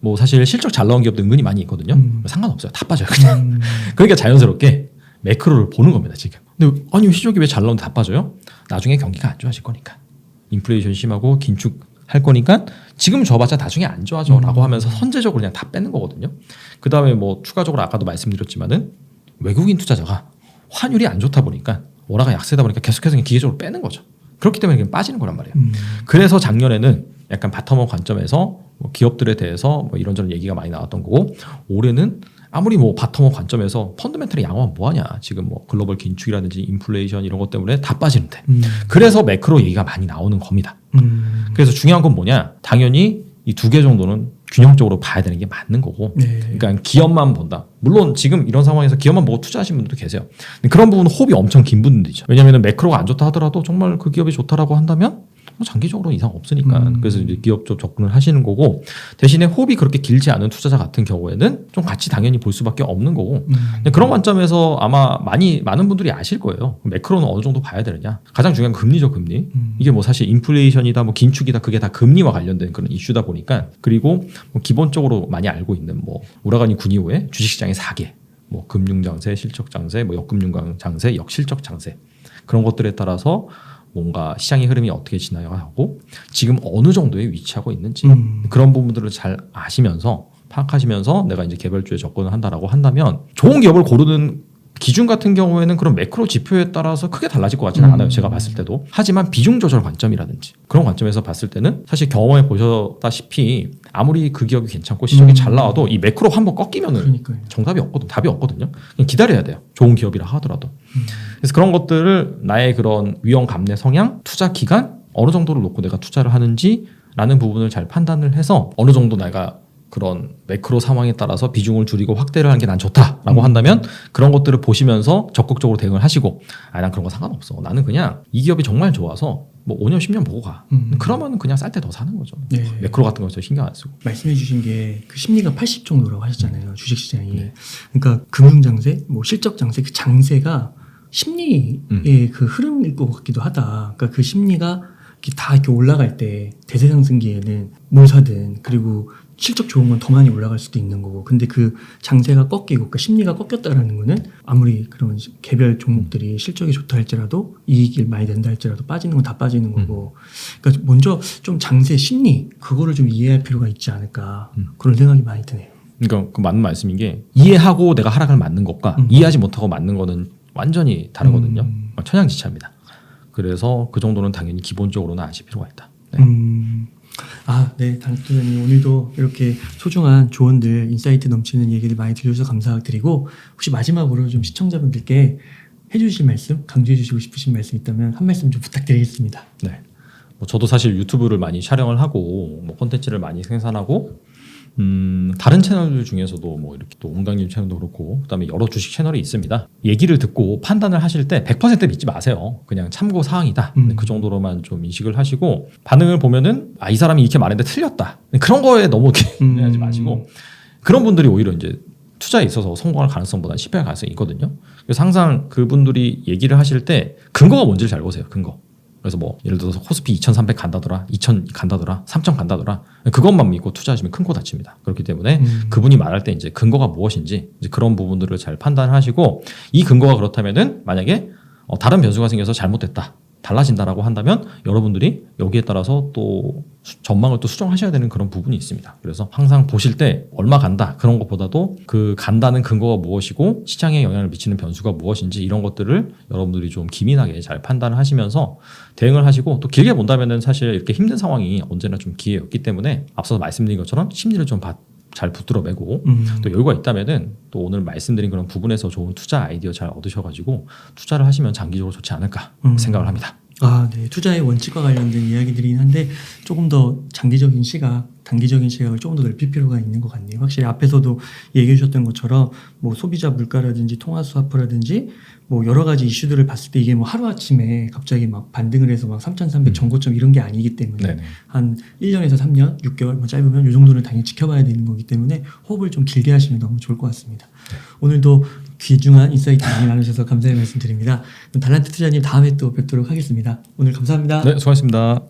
뭐 사실 실적 잘 나온 기업도 은근히 많이 있거든요. 상관없어요. 다 빠져요 그냥. 그러니까 자연스럽게 매크로를 보는 겁니다 지금. 근데 아니 실적이 왜 잘 나오는데 다 빠져요? 나중에 경기가 안 좋아질 거니까. 인플레이션 심하고 긴축할 거니까 지금 줘봤자 나중에 안 좋아져 라고 하면서 선제적으로 그냥 다 빼는 거거든요. 그 다음에 뭐 추가적으로 아까도 말씀드렸지만은 외국인 투자자가 환율이 안 좋다 보니까 원화가 약세다 보니까 계속해서 그냥 기계적으로 빼는 거죠. 그렇기 때문에 그냥 빠지는 거란 말이에요. 그래서 작년에는 약간 바텀업 관점에서 뭐 기업들에 대해서 뭐 이런저런 얘기가 많이 나왔던 거고 올해는 아무리 뭐 바텀업 관점에서 펀더멘털이 양호하면 뭐하냐 지금 뭐 글로벌 긴축이라든지 인플레이션 이런 것 때문에 다 빠지는데 그래서 매크로 얘기가 많이 나오는 겁니다. 그래서 중요한 건 뭐냐 당연히 이 두 개 정도는 균형적으로 봐야 되는 게 맞는 거고 네. 그러니까 기업만 본다. 물론 지금 이런 상황에서 기업만 보고 투자하시는 분들도 계세요. 근데 그런 부분은 호흡이 엄청 긴 분들이죠. 왜냐하면 매크로가 안 좋다 하더라도 정말 그 기업이 좋다라고 한다면 뭐 장기적으로 이상 없으니까 그래서 이제 기업 쪽 접근을 하시는 거고 대신에 호흡이 그렇게 길지 않은 투자자 같은 경우에는 좀 같이 당연히 볼 수밖에 없는 거고 근데 그런 관점에서 아마 많은 분들이 아실 거예요. 매크로는 어느 정도 봐야 되느냐 가장 중요한 금리죠. 금리 이게 뭐 사실 인플레이션이다 뭐 긴축이다 그게 다 금리와 관련된 그런 이슈다 보니까 그리고 뭐 기본적으로 많이 알고 있는 뭐 우라카이 군이오의 주식시장의 4개 뭐 금융장세, 실적장세, 뭐 역금융장세, 역실적장세 그런 것들에 따라서 뭔가 시장의 흐름이 어떻게 지나가고 지금 어느 정도에 위치하고 있는지 그런 부분들을 잘 아시면서 파악하시면서 내가 이제 개별주에 접근을 한다라고 한다면 좋은 기업을 고르는 기준 같은 경우에는 그런 매크로 지표에 따라서 크게 달라질 것 같지는 않아요. 제가 봤을 때도. 하지만 비중 조절 관점이라든지 그런 관점에서 봤을 때는 사실 경험해 보셨다시피 아무리 그 기업이 괜찮고 시적이 잘 나와도 이 매크로 한번 꺾이면은 그러니까요. 정답이 없거든. 답이 없거든요. 그냥 기다려야 돼요. 좋은 기업이라 하더라도. 그래서 그런 것들을 나의 그런 위험 감내 성향, 투자 기간 어느 정도를 놓고 내가 투자를 하는지라는 부분을 잘 판단을 해서 어느 정도 내가 그런 매크로 상황에 따라서 비중을 줄이고 확대를 하는 게 난 좋다라고 한다면 그런 것들을 보시면서 적극적으로 대응을 하시고 난 그런 거 상관없어. 나는 그냥 이 기업이 정말 좋아서 뭐 5년 10년 보고 가. 그러면 그냥 쌀 때 더 사는 거죠. 네. 매크로 같은 거 신경 안 쓰고. 말씀해 주신 게 그 심리가 80 정도라고 하셨잖아요. 주식시장이. 네. 그러니까 금융장세, 뭐 실적장세, 그 장세가 심리의 그 흐름일 것 같기도 하다. 그러니까 그 심리가 다 이렇게 올라갈 때 대세상승기에는 뭘 사든 그리고 실적 좋은 건 더 많이 올라갈 수도 있는 거고. 근데 그 장세가 꺾이고, 그러니까 심리가 꺾였다라는 거는 아무리 그런 개별 종목들이 실적이 좋다 할지라도 이익이 많이 낸다 할지라도 빠지는 건 다 빠지는 거고. 그러니까 먼저 좀 장세 심리 그거를 좀 이해할 필요가 있지 않을까 그런 생각이 많이 드네요. 그러니까 그 맞는 말씀인 게 이해하고 내가 하락을 맞는 것과 이해하지 못하고 맞는 거는 완전히 다르거든요. 천양지차입니다. 그래서 그 정도는 당연히 기본적으로는 아실 필요가 있다. 네. 네, 단투자님 오늘도 이렇게 소중한 조언들, 인사이트 넘치는 얘기들 많이 들려주셔서 감사드리고 혹시 마지막으로 좀 시청자분들께 해주실 말씀, 강조해주시고 싶으신 말씀 있다면 한 말씀 좀 부탁드리겠습니다. 네. 뭐 저도 사실 유튜브를 많이 촬영을 하고 뭐 콘텐츠를 많이 생산하고 다른 채널들 중에서도 뭐 이렇게 또 옹당님 채널도 그렇고 그다음에 여러 주식 채널이 있습니다. 얘기를 듣고 판단을 하실 때 100% 믿지 마세요. 그냥 참고 사항이다. 그 정도로만 좀 인식을 하시고 반응을 보면은 이 사람이 이렇게 말했는데 틀렸다. 그런 거에 너무 하지 마시고 그런 분들이 오히려 이제 투자에 있어서 성공할 가능성보다는 실패할 가능성이 있거든요. 그래서 항상 그분들이 얘기를 하실 때 근거가 뭔지를 잘 보세요. 근거. 그래서 뭐 예를 들어서 코스피 2300 간다더라, 2000 간다더라, 3000 간다더라 그것만 믿고 투자하시면 큰 코 다칩니다. 그렇기 때문에 그분이 말할 때 이제 근거가 무엇인지 이제 그런 부분들을 잘 판단하시고 이 근거가 그렇다면은 만약에 다른 변수가 생겨서 잘못됐다. 달라진다라고 한다면 여러분들이 여기에 따라서 또 전망을 또 수정하셔야 되는 그런 부분이 있습니다. 그래서 항상 보실 때 얼마 간다 그런 것보다도 그 간다는 근거가 무엇이고 시장에 영향을 미치는 변수가 무엇인지 이런 것들을 여러분들이 좀 기민하게 잘 판단을 하시면서 대응을 하시고 또 길게 본다면은 사실 이렇게 힘든 상황이 언제나 좀 기회였기 때문에 앞서 말씀드린 것처럼 심리를 좀 잘 붙들어매고 또 여유가 있다면은 또 오늘 말씀드린 그런 부분에서 좋은 투자 아이디어 잘 얻으셔가지고 투자를 하시면 장기적으로 좋지 않을까 생각을 합니다. 네. 투자의 원칙과 관련된 이야기들이긴 한데 조금 더 장기적인 시각, 단기적인 시각을 조금 더 넓힐 필요가 있는 것 같네요. 확실히 앞에서도 얘기해 주셨던 것처럼 뭐 소비자 물가라든지 통화수화프라든지 뭐 여러 가지 이슈들을 봤을 때 이게 뭐 하루아침에 갑자기 막 반등을 해서 막 3,300 전고점 이런 게 아니기 때문에 네네. 한 1년에서 3년, 6개월 뭐 짧으면 이 정도는 당연히 지켜봐야 되는 거기 때문에 호흡을 좀 길게 하시면 너무 좋을 것 같습니다. 오늘도 귀중한 인사이트 많이 나누셔서 감사의 말씀 드립니다. 그럼 달란트 투자님 다음에 또 뵙도록 하겠습니다. 오늘 감사합니다. 네, 수고하셨습니다.